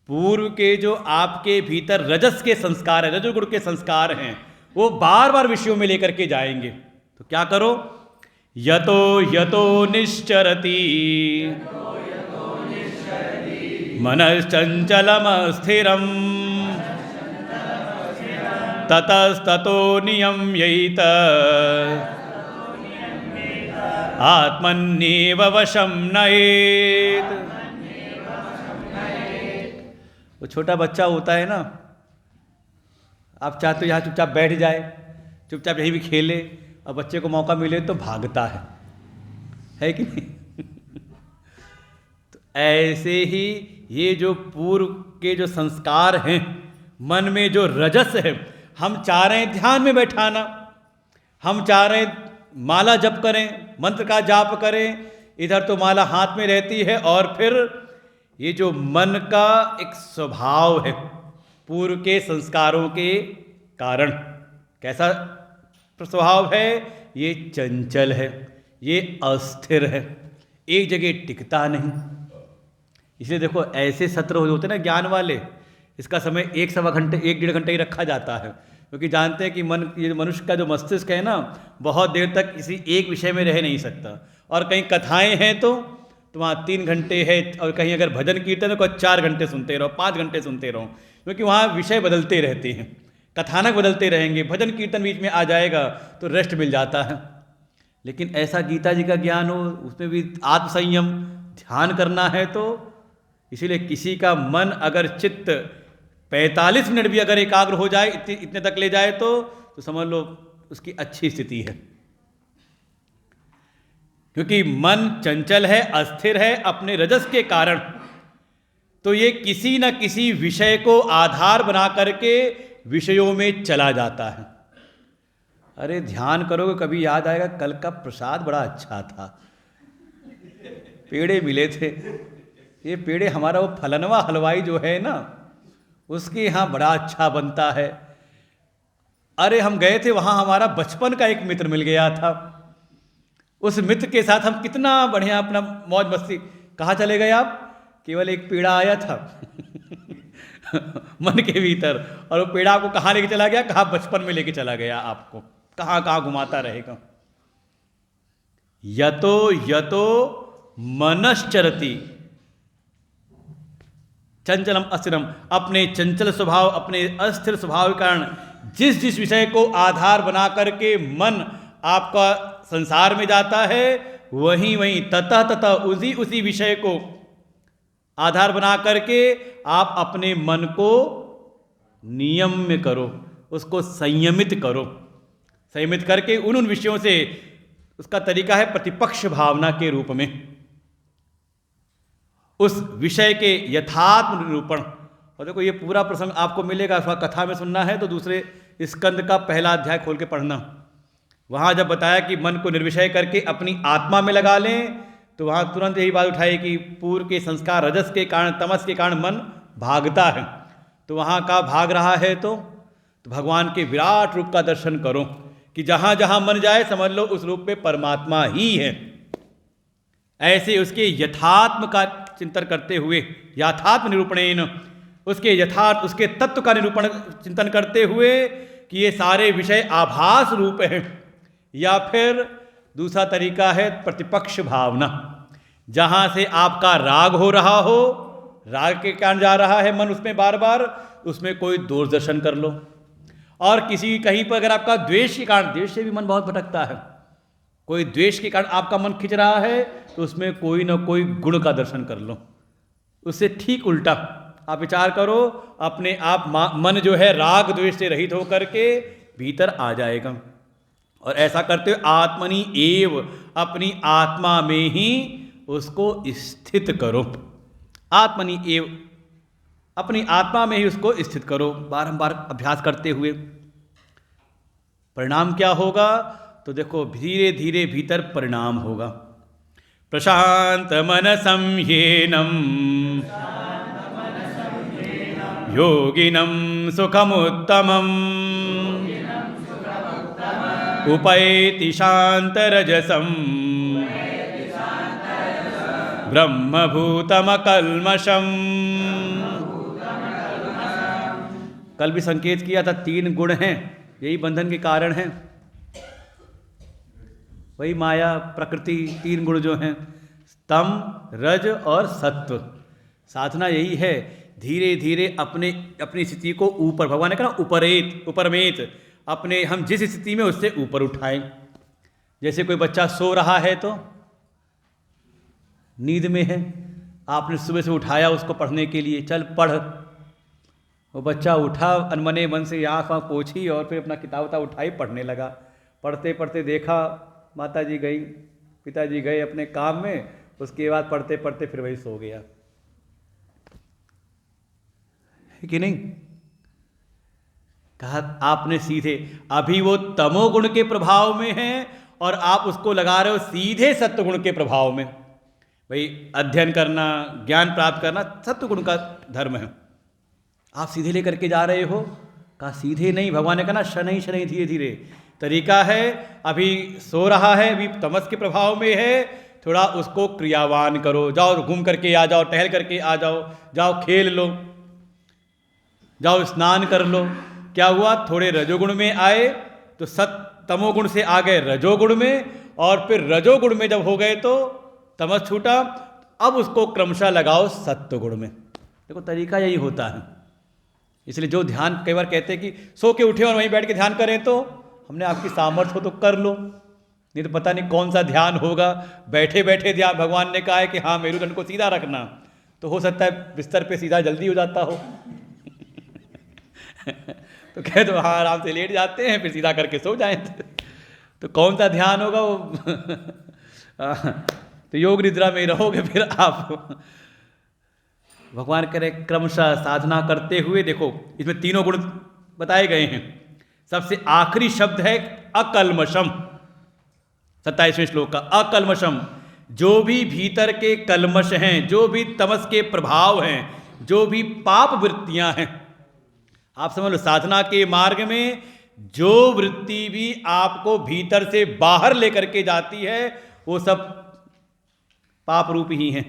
पूर्व के जो आपके भीतर रजस के संस्कार है, रजोगुण के संस्कार हैं, वो बार बार विषयों में लेकर के जाएंगे। तो क्या करो? यतो यतो निश्चरति मनश्चंचलम स्थिरम ततस्ततो नियम्यैत आत्मन्येव वशं नयेत्। वो छोटा बच्चा होता है ना, आप चाहते हो यहाँ चुपचाप बैठ जाए, चुपचाप यहीं भी खेले, और बच्चे को मौका मिले तो भागता है कि नहीं? तो ऐसे ही ये जो पूर्व के जो संस्कार हैं, मन में जो रजस है, हम चाह रहे हैं ध्यान में बैठाना, हम चाह रहे हैं माला जप करें, मंत्र का जाप करें, इधर तो माला हाथ में रहती है, और फिर ये जो मन का एक स्वभाव है पूर्व के संस्कारों के कारण, कैसा स्वभाव है? ये चंचल है, ये अस्थिर है, एक जगह टिकता नहीं। इसलिए देखो ऐसे सत्र होते ना ज्ञान वाले, इसका समय 1-1.25 घंटे 1-1.5 घंटे ही रखा जाता है, क्योंकि जानते हैं कि मन, ये मनुष्य का जो मस्तिष्क है ना, बहुत देर तक किसी एक विषय में रह नहीं सकता। और कहीं कथाएं हैं तो वहाँ 3 घंटे है, और कहीं अगर भजन कीर्तन है तो 4 घंटे सुनते रहो, 5 घंटे सुनते रहो, क्योंकि वहाँ विषय बदलते रहते हैं, कथानक बदलते रहेंगे, भजन कीर्तन बीच में आ जाएगा तो रेस्ट मिल जाता है। लेकिन ऐसा गीता जी का ज्ञान हो, उसमें भी आत्मसंयम ध्यान करना है, तो इसीलिए किसी का मन अगर चित्त 45 मिनट भी अगर एकाग्र हो जाए, इतने तक ले जाए, तो समझ लो उसकी अच्छी स्थिति है। क्योंकि मन चंचल है, अस्थिर है अपने रजस के कारण, तो ये किसी न किसी विषय को आधार बना करके विषयों में चला जाता है। अरे ध्यान करोगे कभी याद आएगा, कल का प्रसाद बड़ा अच्छा था, पेड़े मिले थे, ये पेड़े हमारा वो फलनवा हलवाई जो है ना, उसके यहाँ बड़ा अच्छा बनता है। अरे हम गए थे वहाँ, हमारा बचपन का एक मित्र मिल गया था, उस मित्र के साथ हम कितना बढ़िया अपना मौज मस्ती। कहाँ चले गए आप? केवल एक पेड़ा आया था मन के भीतर, और वो पेड़ा आपको कहाँ लेके चला गया? कहाँ बचपन में लेके चला गया आपको, कहाँ कहाँ घुमाता रहेगा। यतो यतो मनश्चरति चंचलम अस्थिरम, अपने चंचल स्वभाव, अपने अस्थिर स्वभाव के कारण जिस जिस विषय को आधार बना करके मन आपका संसार में जाता है, वहीं वहीं ततः ततः उसी विषय को आधार बना करके आप अपने मन को नियम्य करो, उसको संयमित करो। संयमित करके उन विषयों से, उसका तरीका है प्रतिपक्ष भावना के रूप में, उस विषय के यथार्थ निरूपण। और देखो ये पूरा प्रसंग आपको मिलेगा, उसका कथा में सुनना है तो दूसरे स्कंद का पहला अध्याय खोल के पढ़ना। वहाँ जब बताया कि मन को निर्विषय करके अपनी आत्मा में लगा लें, तो वहाँ तुरंत यही बात उठाई कि पूर्व के संस्कार रजस के कारण, तमस के कारण मन भागता है। तो वहाँ का भाग रहा है तो भगवान के विराट रूप का दर्शन करो कि जहाँ जहाँ मन जाए समझ लो उस रूप में परमात्मा ही है। ऐसे उसके यथात्म का चिंतन करते हुए, यथात्म निरूपणेन, उसके यथार्थ, उसके तत्व का निरूपण चिंतन करते हुए कि ये सारे विषय आभास रूप हैं, या फिर दूसरा तरीका है प्रतिपक्ष भावना, जहाँ से आपका राग हो रहा हो, राग के कारण जा रहा है मन उसमें बार बार, उसमें कोई दोष दर्शन कर लो। और किसी कहीं पर अगर आपका द्वेष के कारण, द्वेष से भी मन बहुत भटकता है, कोई द्वेष के कारण आपका मन खिंच रहा है तो उसमें कोई ना कोई गुण का दर्शन कर लो। उससे ठीक उल्टा आप विचार करो, अपने आप मन जो है राग द्वेष से रहित होकर के भीतर आ जाएगा। और ऐसा करते हुए आत्मनि एव, अपनी आत्मा में ही उसको स्थित करो। आत्मनि एव, अपनी आत्मा में ही उसको स्थित करो, बारंबार अभ्यास करते हुए। परिणाम क्या होगा? तो देखो धीरे धीरे भीतर परिणाम होगा। प्रशांत मनसं येनम योगिनं सुखमुत्तमम् उपैति शान्तरजसं ब्रह्मभूतमकल्मषम्। कल भी संकेत किया था, 3 गुण हैं, यही बंधन के कारण हैं। वही माया प्रकृति, 3 गुण जो हैं, तम रज और सत्व। साधना यही है, धीरे धीरे अपनी स्थिति को ऊपर, भगवान ने कहा उपरमेत, अपने हम जिस स्थिति में उससे ऊपर उठाएं। जैसे कोई बच्चा सो रहा है तो नींद में है, आपने सुबह से उठाया उसको पढ़ने के लिए, चल पढ़। वो बच्चा उठा, अनमने मन से आँख पोंछी और फिर अपना किताब उठाई, पढ़ने लगा। पढ़ते पढ़ते देखा माता जी गई, पिताजी गए अपने काम में, उसके बाद पढ़ते पढ़ते फिर वही सो गया, है कि नहीं? कहा आपने सीधे, अभी वो तमोगुण के प्रभाव में है और आप उसको लगा रहे हो सीधे सत्वगुण के प्रभाव में। भाई अध्ययन करना, ज्ञान प्राप्त करना सत्वगुण का धर्म है, आप सीधे लेकर के जा रहे हो। कहा सीधे नहीं, भगवान ने कहा ना शनै शनै, धीरे धीरे तरीका है। अभी सो रहा है, अभी तमस के प्रभाव में है, थोड़ा उसको क्रियावान करो। जाओ घूम करके आ जाओ, टहल करके आ जाओ, जाओ खेल लो, जाओ स्नान कर लो। क्या हुआ? थोड़े रजोगुण में आए तो तमोगुण से आ गए रजोगुण में, और फिर रजोगुण में जब हो गए तो तमस छूटा। अब उसको क्रमशः लगाओ सत्वगुण में। देखो तरीका यही होता है। इसलिए जो ध्यान, कई बार कहते हैं कि सो के उठे और वहीं बैठ के ध्यान करें, तो हमने आपकी सामर्थ्य हो तो कर लो, नहीं तो पता नहीं कौन सा ध्यान होगा। बैठे बैठे ध्यान, भगवान ने कहा है कि हाँ मेरुदंड को सीधा रखना, तो हो सकता है बिस्तर पे सीधा जल्दी हो जाता हो तो कह दो हाँ आराम से लेट जाते हैं, फिर सीधा करके सो जाएं तो कौन सा ध्यान होगा वो तो योग निद्रा में रहोगे फिर आप। भगवान करे क्रमशः साधना करते हुए, देखो इसमें 3 गुण बताए गए हैं। सबसे आखिरी शब्द है अकल्मषम, 27वें श्लोक का अकल्मषम। जो भी भीतर के कल्मश हैं, जो भी तमस के प्रभाव हैं, जो भी पाप वृत्तियां हैं, आप समझ लो साधना के मार्ग में जो वृत्ति भी आपको भीतर से बाहर लेकर के जाती है वो सब पाप रूप ही हैं।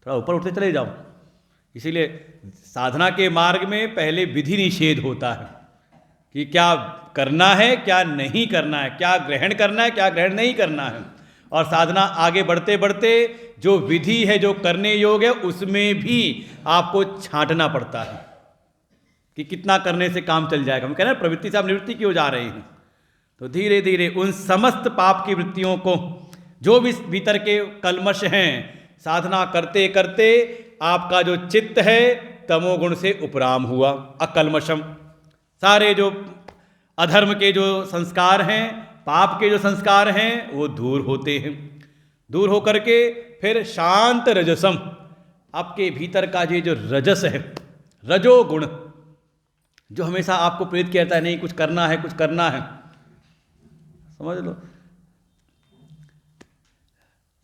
थोड़ा ऊपर उठते चले जाओ। इसीलिए साधना के मार्ग में पहले विधि निषेध होता है कि क्या करना है क्या नहीं करना है, क्या ग्रहण करना है क्या ग्रहण नहीं करना है। और साधना आगे बढ़ते बढ़ते जो विधि है, जो करने योग्य है, उसमें भी आपको छांटना पड़ता है कि कितना करने से काम चल जाएगा। हम कह रहे हैं प्रवृत्ति से आप निवृत्ति क्यों जा रहे हैं, तो धीरे धीरे उन समस्त पाप की वृत्तियों को, जो भी भीतर के कल्मश हैं, साधना करते करते आपका जो चित्त है तमोगुण से उपराम हुआ, अकल्मषम। सारे जो अधर्म के जो संस्कार हैं, पाप के जो संस्कार हैं, वो दूर होते हैं। दूर होकर के फिर शांत रजसम, आपके भीतर का ये जो रजस है, रजोगुण, जो हमेशा आपको प्रेरित करता है नहीं कुछ करना है कुछ करना है, समझ लो।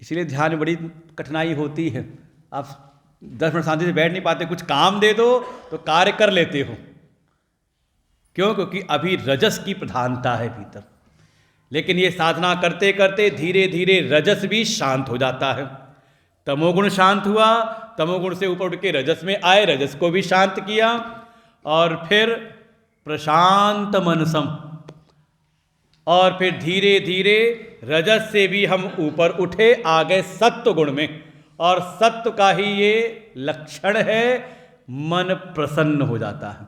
इसीलिए ध्यान में बड़ी कठिनाई होती है। आप 10 मिनट शांति से बैठ नहीं पाते, कुछ काम दे दो तो कार्य कर लेते हो। क्यों? क्योंकि अभी रजस की प्रधानता है भीतर। लेकिन ये साधना करते करते धीरे धीरे रजस भी शांत हो जाता है। तमोगुण शांत हुआ, तमोगुण से ऊपर उठ के रजस में आए, रजस को भी शांत किया, और फिर प्रशांत मनसम, और फिर धीरे धीरे रजस से भी हम ऊपर उठे, आ गए सत्व गुण में, और सत्व का ही ये लक्षण है, मन प्रसन्न हो जाता है।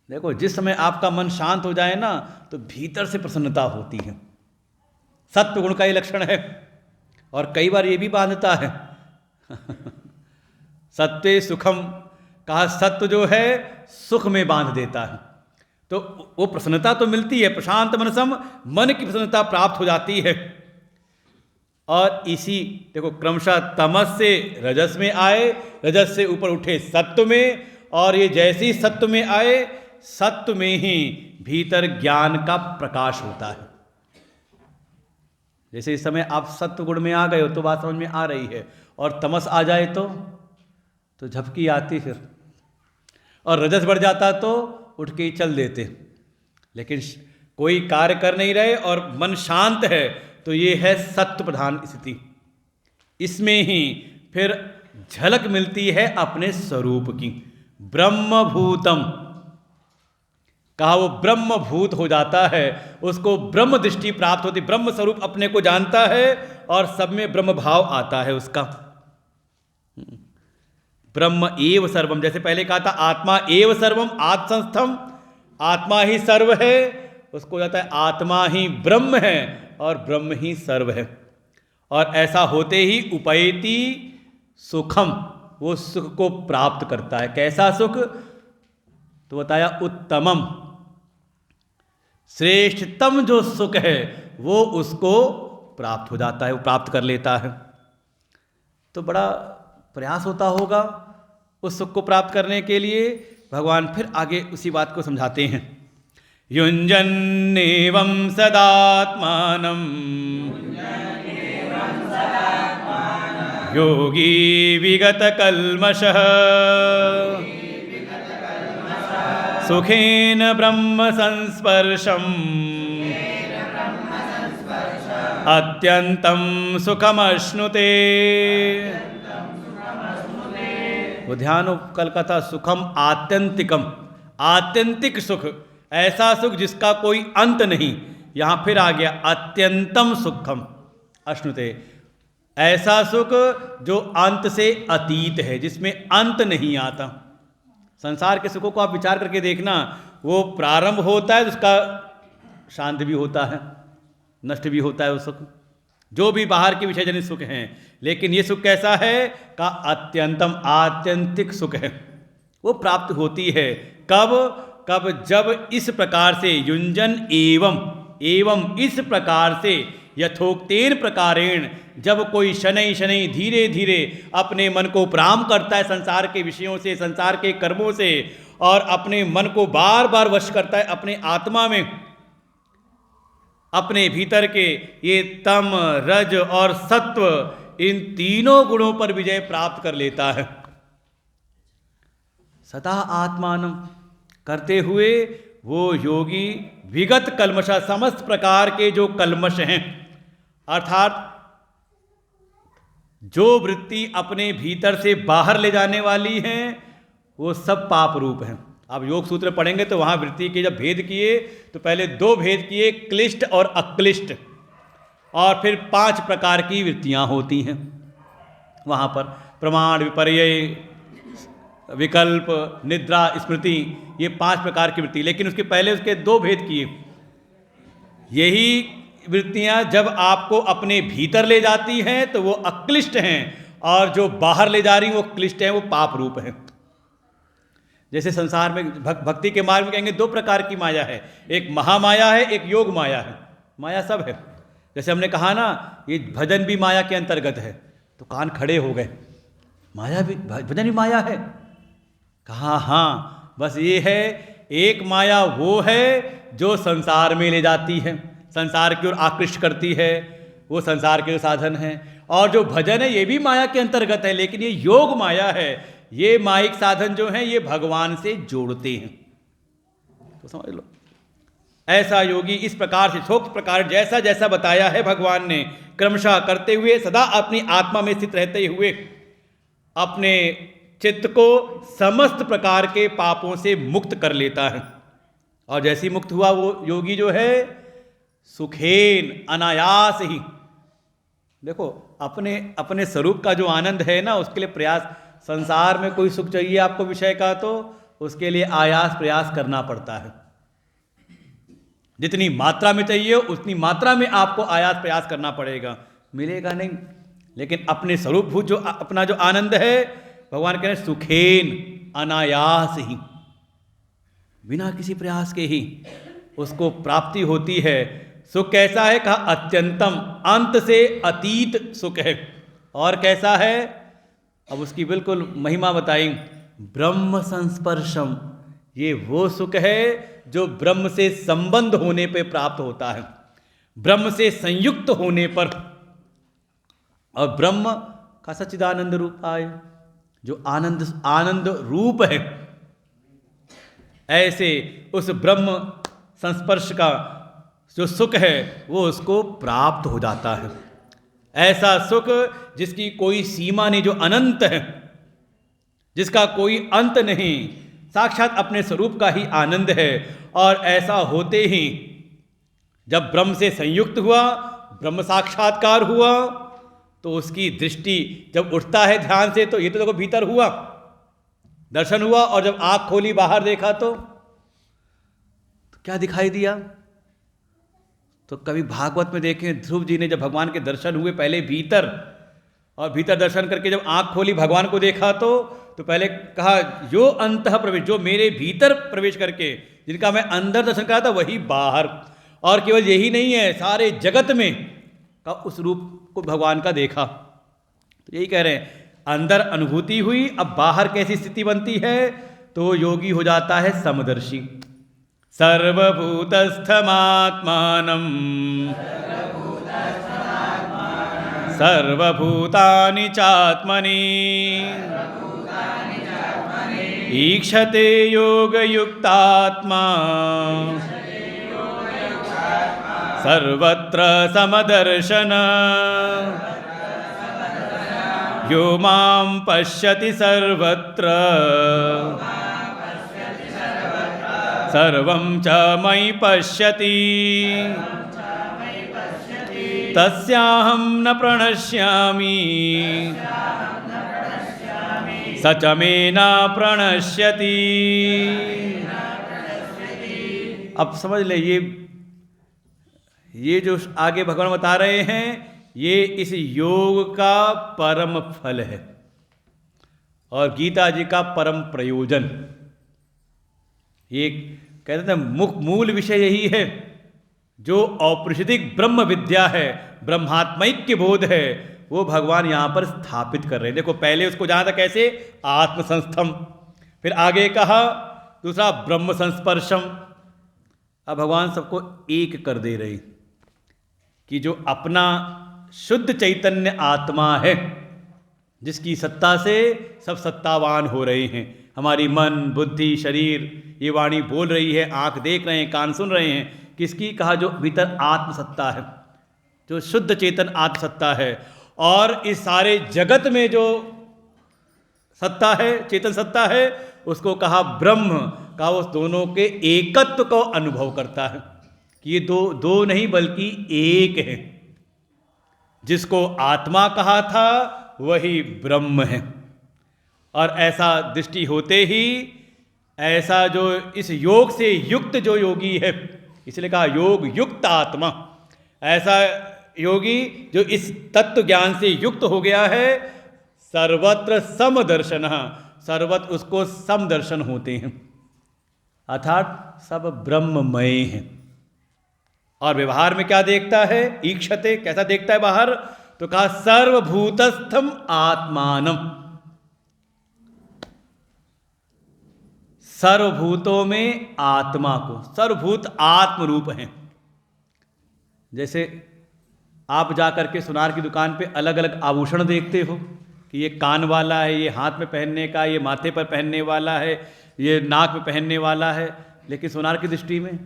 देखो, जिस समय आपका मन शांत हो जाए ना, तो भीतर से प्रसन्नता होती है। सत्व गुण का ये लक्षण है। और कई बार ये भी बांधता है सत्वे सुखम, कहा सत्व जो है सुख में बांध देता है। तो वो प्रसन्नता तो मिलती है, प्रशांत मनसम, मन की प्रसन्नता प्राप्त हो जाती है। और इसी देखो, क्रमशः तमस से रजस में आए, रजस से ऊपर उठे सत्व में, और ये जैसे ही सत्व में आए, सत्व में ही भीतर ज्ञान का प्रकाश होता है। जैसे इस समय आप सत्व गुण में आ गए हो तो बात समझ में आ रही है, और तमस आ जाए तो झपकी आती फिर, और रजस बढ़ जाता तो उठ के ही चल देते। लेकिन कोई कार्य कर नहीं रहे और मन शांत है, तो ये है सत्व प्रधान स्थिति। इसमें ही फिर झलक मिलती है अपने स्वरूप की। ब्रह्मभूतम, कहा वो ब्रह्मभूत हो जाता है, उसको ब्रह्म दृष्टि प्राप्त होती, ब्रह्म स्वरूप अपने को जानता है, और सब में ब्रह्म भाव आता है उसका। ब्रह्म एव सर्वम, जैसे पहले कहा था आत्मा एव सर्वम, आत्मसंस्थम, आत्मा ही सर्व है, उसको जाता है आत्मा ही ब्रह्म है और ब्रह्म ही सर्व है। और ऐसा होते ही उपैति सुखम, वो सुख को प्राप्त करता है। कैसा सुख? तो बताया उत्तमम, श्रेष्ठतम जो सुख है वो उसको प्राप्त हो जाता है, वो प्राप्त कर लेता है। तो बड़ा प्रयास होता होगा उस सुख को प्राप्त करने के लिए। भगवान फिर आगे उसी बात को समझाते हैं। युञ्जन्नेवं सदात्मानं योगी विगतकल्मषः सुखेन ब्रह्म संस्पर्शम् अत्यंतं सुखमश्नुते। वो ध्यान कल का था, सुखम आत्यंतिकम, आत्यंतिक सुख, ऐसा सुख जिसका कोई अंत नहीं। यहाँ फिर आ गया अत्यंतम सुखम अश्नुते, ऐसा सुख जो अंत से अतीत है, जिसमें अंत नहीं आता। संसार के सुखों को आप विचार करके देखना, वो प्रारंभ होता है, उसका शांत भी होता है, नष्ट भी होता है वो सुख, जो भी बाहर के विषय जनित सुख हैं। लेकिन ये सुख कैसा है? का अत्यंतम, आत्यंतिक सुख है। वो प्राप्त होती है कब? जब इस प्रकार से युंजन एवं इस प्रकार से यथोक्तेन प्रकारेण, जब कोई शनै शनै धीरे धीरे अपने मन को उपराम करता है संसार के विषयों से, संसार के कर्मों से, और अपने मन को बार बार वश करता है अपने आत्मा में, अपने भीतर के ये तम, रज और सत्व, इन तीनों गुणों पर विजय प्राप्त कर लेता है। सदा आत्मान करते हुए वो योगी विगत कल्मष, समस्त प्रकार के जो कल्मष हैं, अर्थात जो वृत्ति अपने भीतर से बाहर ले जाने वाली हैं, वो सब पाप रूप हैं। आप योग सूत्र पढ़ेंगे तो वहाँ वृत्ति के जब भेद किए तो पहले 2 भेद किए, क्लिष्ट और अक्लिष्ट, और फिर 5 प्रकार की वृत्तियाँ होती हैं वहाँ पर, प्रमाण, विपर्यय, विकल्प, निद्रा, स्मृति, ये 5 प्रकार की वृत्ति। लेकिन उसके पहले उसके 2 भेद किए। यही वृत्तियाँ जब आपको अपने भीतर ले जाती हैं तो वो अक्लिष्ट हैं, और जो बाहर ले जा रही वो क्लिष्ट हैं, वो पाप रूप हैं। जैसे संसार में भक्ति के मार्ग में कहेंगे 2 प्रकार की माया है, एक महामाया है, एक योग माया है। माया सब है। जैसे हमने कहा ना, ये भजन भी माया के अंतर्गत है, तो कान खड़े हो गए, माया भी, भजन भी माया है। कहा हाँ, बस ये है, एक माया वो है जो संसार में ले जाती है, संसार की ओर आकृष्ट करती है, वो संसार के साधन है। और जो भजन है ये भी माया के अंतर्गत है, लेकिन ये योग माया है। ये माइक साधन जो हैं ये भगवान से जोड़ते हैं, तो समझ लो। ऐसा योगी इस प्रकार से थोक प्रकार जैसा जैसा बताया है भगवान ने, क्रमशः करते हुए, सदा अपनी आत्मा में स्थित रहते हुए, अपने चित्त को समस्त प्रकार के पापों से मुक्त कर लेता है। और जैसी मुक्त हुआ वो योगी जो है, सुखेन, अनायास ही, देखो, अपने अपने स्वरूप का जो आनंद है ना, उसके लिए प्रयास, संसार में कोई सुख चाहिए आपको विषय का, तो उसके लिए आयास प्रयास करना पड़ता है। जितनी मात्रा में चाहिए उतनी मात्रा में आपको आयास प्रयास करना पड़ेगा, मिलेगा नहीं। लेकिन अपने स्वरूपभूत जो अपना जो आनंद है, भगवान कह रहे हैं सुखेन अनायास ही, बिना किसी प्रयास के ही उसको प्राप्ति होती है। सुख कैसा है? कहा अत्यंतम, अंत से अतीत सुख है। और कैसा है? अब उसकी बिल्कुल महिमा बताई। ब्रह्म संस्पर्शम, ये वो सुख है जो ब्रह्म से संबंध होने पर प्राप्त होता है, ब्रह्म से संयुक्त होने पर। और ब्रह्म का सच्चिदानंद रूप आए, जो आनंद आनंद रूप है, ऐसे उस ब्रह्म संस्पर्श का जो सुख है वो उसको प्राप्त हो जाता है। ऐसा सुख जिसकी कोई सीमा नहीं, जो अनंत है, जिसका कोई अंत नहीं, साक्षात अपने स्वरूप का ही आनंद है। और ऐसा होते ही जब ब्रह्म से संयुक्त हुआ, ब्रह्म साक्षात्कार हुआ, तो उसकी दृष्टि जब उठता है ध्यान से, तो ये तो देखो भीतर हुआ, दर्शन हुआ। और जब आंख खोली बाहर देखा तो क्या दिखाई दिया? तो कभी भागवत में देखें, ध्रुव जी ने जब भगवान के दर्शन हुए पहले भीतर, और भीतर दर्शन करके जब आंख खोली भगवान को देखा तो पहले कहा जो अंतः प्रवेश, जो मेरे भीतर प्रवेश करके, जिनका मैं अंदर दर्शन करा था वही बाहर। और केवल यही नहीं है, सारे जगत में का उस रूप को भगवान का देखा। तो यही कह रहे हैं, अंदर अनुभूति हुई, अब बाहर कैसी स्थिति बनती है? तो योगी हो जाता है समदर्शी। सर्वभूतस्थमात्मानं सर्वभूतानि चात्मनि ईक्षते योगयुक्तात्मा सर्वत्र समदर्शन यो मां पश्यति सर्वत्र सर्वं च मयि पश्यति तस्याहं न प्रणश्यामि स च मे न प्रणश्यति। अब समझ ले, ये जो आगे भगवान बता रहे हैं, ये इस योग का परम फल है और गीता जी का परम प्रयोजन। ये कहते हैं मूल विषय यही है, जो औपनिषदिक ब्रह्म विद्या है, ब्रह्मात्मैक्य बोध है, वो भगवान यहाँ पर स्थापित कर रहे हैं। देखो, पहले उसको जाना था कैसे? आत्मसंस्थम, फिर आगे कहा दूसरा ब्रह्म संस्पर्शम। अब भगवान सबको एक कर दे रहे कि जो अपना शुद्ध चैतन्य आत्मा है, जिसकी सत्ता से सब सत्तावान हो रहे हैं, हमारी मन बुद्धि शरीर, ये वाणी बोल रही है, आंख देख रहे हैं, कान सुन रहे हैं, किसकी? कहा जो भीतर आत्मसत्ता है, जो शुद्ध चेतन आत्मसत्ता है। और इस सारे जगत में जो सत्ता है, चेतन सत्ता है, उसको कहा ब्रह्म का, उस दोनों के एकत्व को अनुभव करता है कि ये दो नहीं बल्कि एक है। जिसको आत्मा कहा था वही ब्रह्म है। और ऐसा दृष्टि होते ही, ऐसा जो इस योग से युक्त जो योगी है, इसलिए कहा योग युक्त आत्मा, ऐसा योगी जो इस तत्व ज्ञान से युक्त हो गया है, सर्वत्र समदर्शन, सर्वत्र उसको समदर्शन होते हैं, अर्थात सब ब्रह्ममय हैं। और व्यवहार में क्या देखता है? ईक्षते, कैसा देखता है बाहर? तो कहा सर्वभूतस्थम आत्मानम, सर्वभूतों में आत्मा को, सर्वभूत आत्म रूप हैं। जैसे आप जाकर के सुनार की दुकान पे अलग अलग आभूषण देखते हो कि ये कान वाला है, ये हाथ में पहनने का, ये माथे पर पहनने वाला है, ये नाक में पहनने वाला है, लेकिन सुनार की दृष्टि में,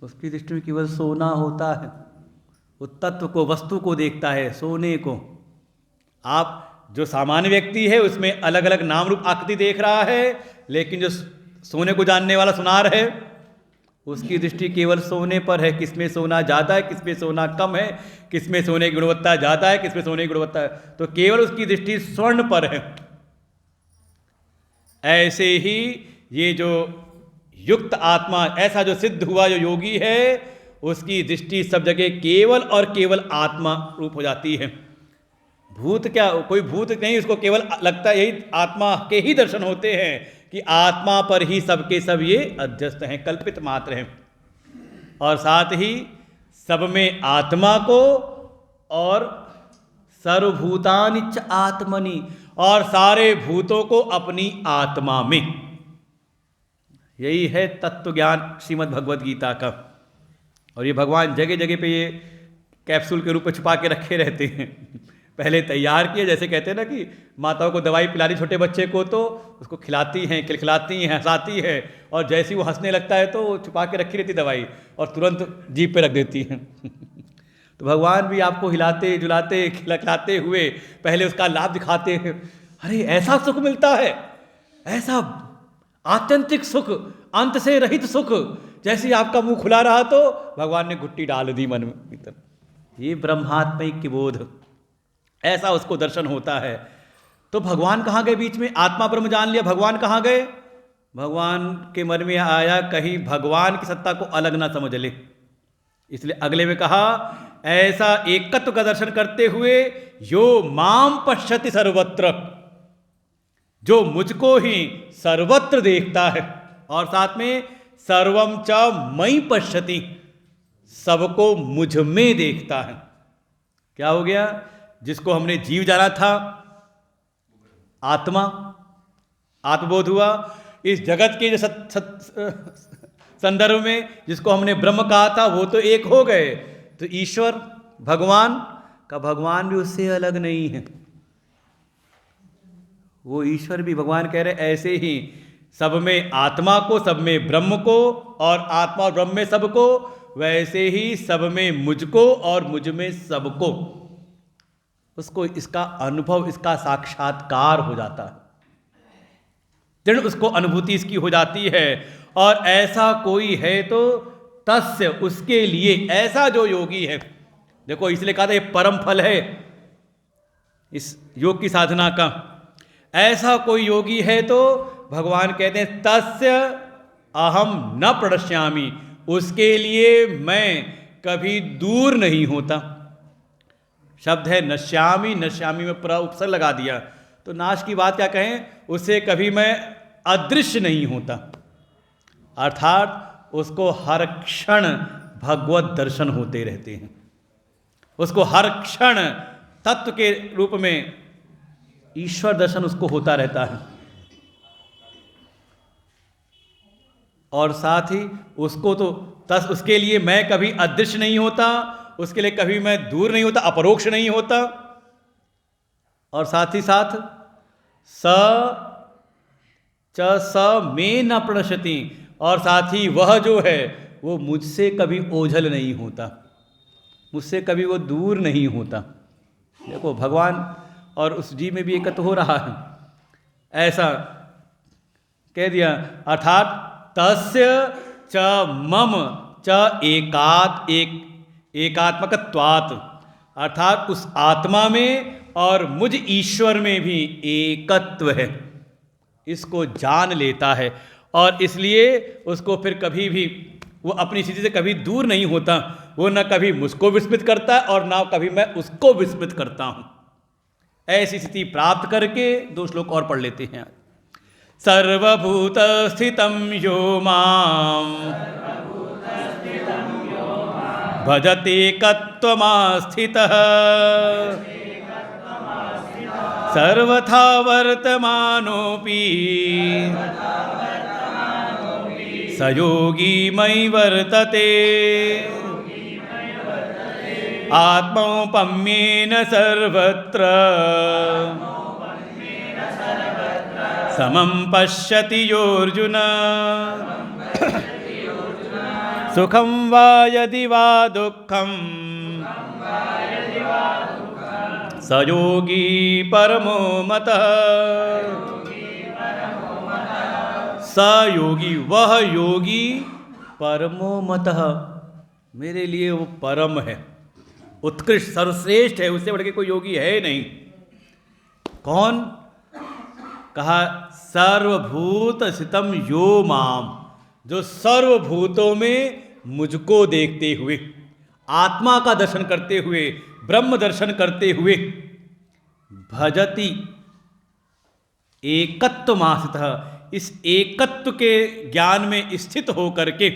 उसकी दृष्टि में केवल सोना होता है। वो तत्व को, वस्तु को देखता है, सोने को। आप जो सामान्य व्यक्ति है उसमें अलग अलग नाम रूप आकृति देख रहा है, लेकिन जो सोने को जानने वाला सुनार है उसकी दृष्टि केवल सोने पर है, किसमें सोना ज़्यादा है, किसमें सोना कम है, किसमें सोने की गुणवत्ता ज़्यादा है, किसमें सोने की गुणवत्ता, तो केवल उसकी दृष्टि स्वर्ण पर है। ऐसे ही ये जो युक्त आत्मा, ऐसा जो सिद्ध हुआ जो योगी है, उसकी दृष्टि सब जगह केवल और केवल आत्मा रूप हो जाती है। भूत क्या, कोई भूत नहीं, उसको केवल लगता है यही आत्मा के ही दर्शन होते हैं कि आत्मा पर ही सबके सब ये अध्यस्त हैं, कल्पित मात्र हैं। और साथ ही सब में आत्मा को और सर्वभूतानि च आत्मनि, और सारे भूतों को अपनी आत्मा में। यही है तत्व ज्ञान श्रीमद् भगवद गीता का। और ये भगवान जगह जगह पे ये कैप्सूल के रूप में छुपा के रखे रहते हैं। पहले तैयार किए, जैसे कहते हैं ना कि माताओं को दवाई पिलानी छोटे बच्चे को, तो उसको खिलाती हैं, खिलखिलाती हैं, हंसाती है, और जैसे ही वो हंसने लगता है तो छुपा के रखी रहती दवाई और तुरंत जीभ पे रख देती हैं। तो भगवान भी आपको हिलाते जुलाते खिलाते हुए पहले उसका लाभ दिखाते हैं। अरे ऐसा सुख मिलता है, ऐसा आत्यंतिक सुख, अंत से रहित सुख। जैसे ही आपका मुंह खुला रहा तो भगवान ने घुट्टी डाल दी मन में भीतर। ये ब्रह्मात्मिक बोध, ऐसा उसको दर्शन होता है। तो भगवान कहाँ गए बीच में? आत्मा ब्रह्म जान लिया, भगवान कहाँ गए? भगवान के मन में आया कहीं भगवान की सत्ता को अलग ना समझ ले, इसलिए अगले में कहा ऐसा एकत्व का दर्शन करते हुए यो माम पश्यति सर्वत्र, जो मुझको ही सर्वत्र देखता है, और साथ में सर्वम च मयि पश्यति, सबको मुझ में देखता है। क्या हो गया? जिसको हमने जीव जाना था, आत्मा, आत्मबोध हुआ। इस जगत के जो संदर्भ में जिसको हमने ब्रह्म कहा था वो तो एक हो गए। तो ईश्वर भगवान का, भगवान भी उससे अलग नहीं है। वो ईश्वर भी, भगवान कह रहे ऐसे ही सब में आत्मा को, सब में ब्रह्म को, और आत्मा और ब्रह्म में सबको, वैसे ही सब में मुझको और मुझ में सबको। उसको इसका अनुभव, इसका साक्षात्कार हो जाता है, दृढ़ उसको अनुभूति इसकी हो जाती है। और ऐसा कोई है तो तस्य, उसके लिए, ऐसा जो योगी है, देखो इसलिए कहा था ये परम फल है इस योग की साधना का। ऐसा कोई योगी है तो भगवान कहते हैं तस्य अहम न प्रणश्यामि, उसके लिए मैं कभी दूर नहीं होता। शब्द है नश्यामी, नश्यामी में पूरा उपसर्ग लगा दिया, तो नाश की बात क्या कहें, उससे कभी मैं अदृश्य नहीं होता। अर्थात उसको हर क्षण भगवत दर्शन होते रहते हैं, उसको हर क्षण तत्व के रूप में ईश्वर दर्शन उसको होता रहता है। और साथ ही उसको तो उसके लिए मैं कभी अदृश्य नहीं होता, उसके लिए कभी मैं दूर नहीं होता, अपरोक्ष नहीं होता। और साथ ही साथ स च स में न प्रणश्यति, और साथ ही वह जो है वो मुझसे कभी ओझल नहीं होता, मुझसे कभी वो दूर नहीं होता। देखो भगवान और उस जीव में भी एकत्व हो रहा है, ऐसा कह दिया। अर्थात तस्य च मम च एकात्मकत्वात्, अर्थात उस आत्मा में और मुझ ईश्वर में भी एकत्व है, इसको जान लेता है। और इसलिए उसको फिर कभी भी वो अपनी स्थिति से कभी दूर नहीं होता, वो न कभी मुझको विस्मित करता है और ना कभी मैं उसको विस्मित करता हूँ। ऐसी स्थिति प्राप्त करके दो श्लोक और पढ़ लेते हैं। सर्वभूत स्थितं यो मां भजते कत्वमास्थितः, सर्वथा वर्तमानोपि स योगी मयि वर्तते, आत्मौपम्येन सर्वत्र समं पश्यति योऽर्जुन, सुखं वा यदि वा दुःखं स योगी परमो मतः। स योगी, वह योगी परमो मतः, मेरे लिए वो परम है, उत्कृष्ट सर्वश्रेष्ठ है, उससे बढ़ के कोई योगी है नहीं। कौन? कहा सर्वभूत स्थितम यो माम, जो सर्वभूतों में मुझको देखते हुए, आत्मा का दर्शन करते हुए, ब्रह्म दर्शन करते हुए, भजति एकत्व मासितः, इस एकत्व के ज्ञान में स्थित होकर के,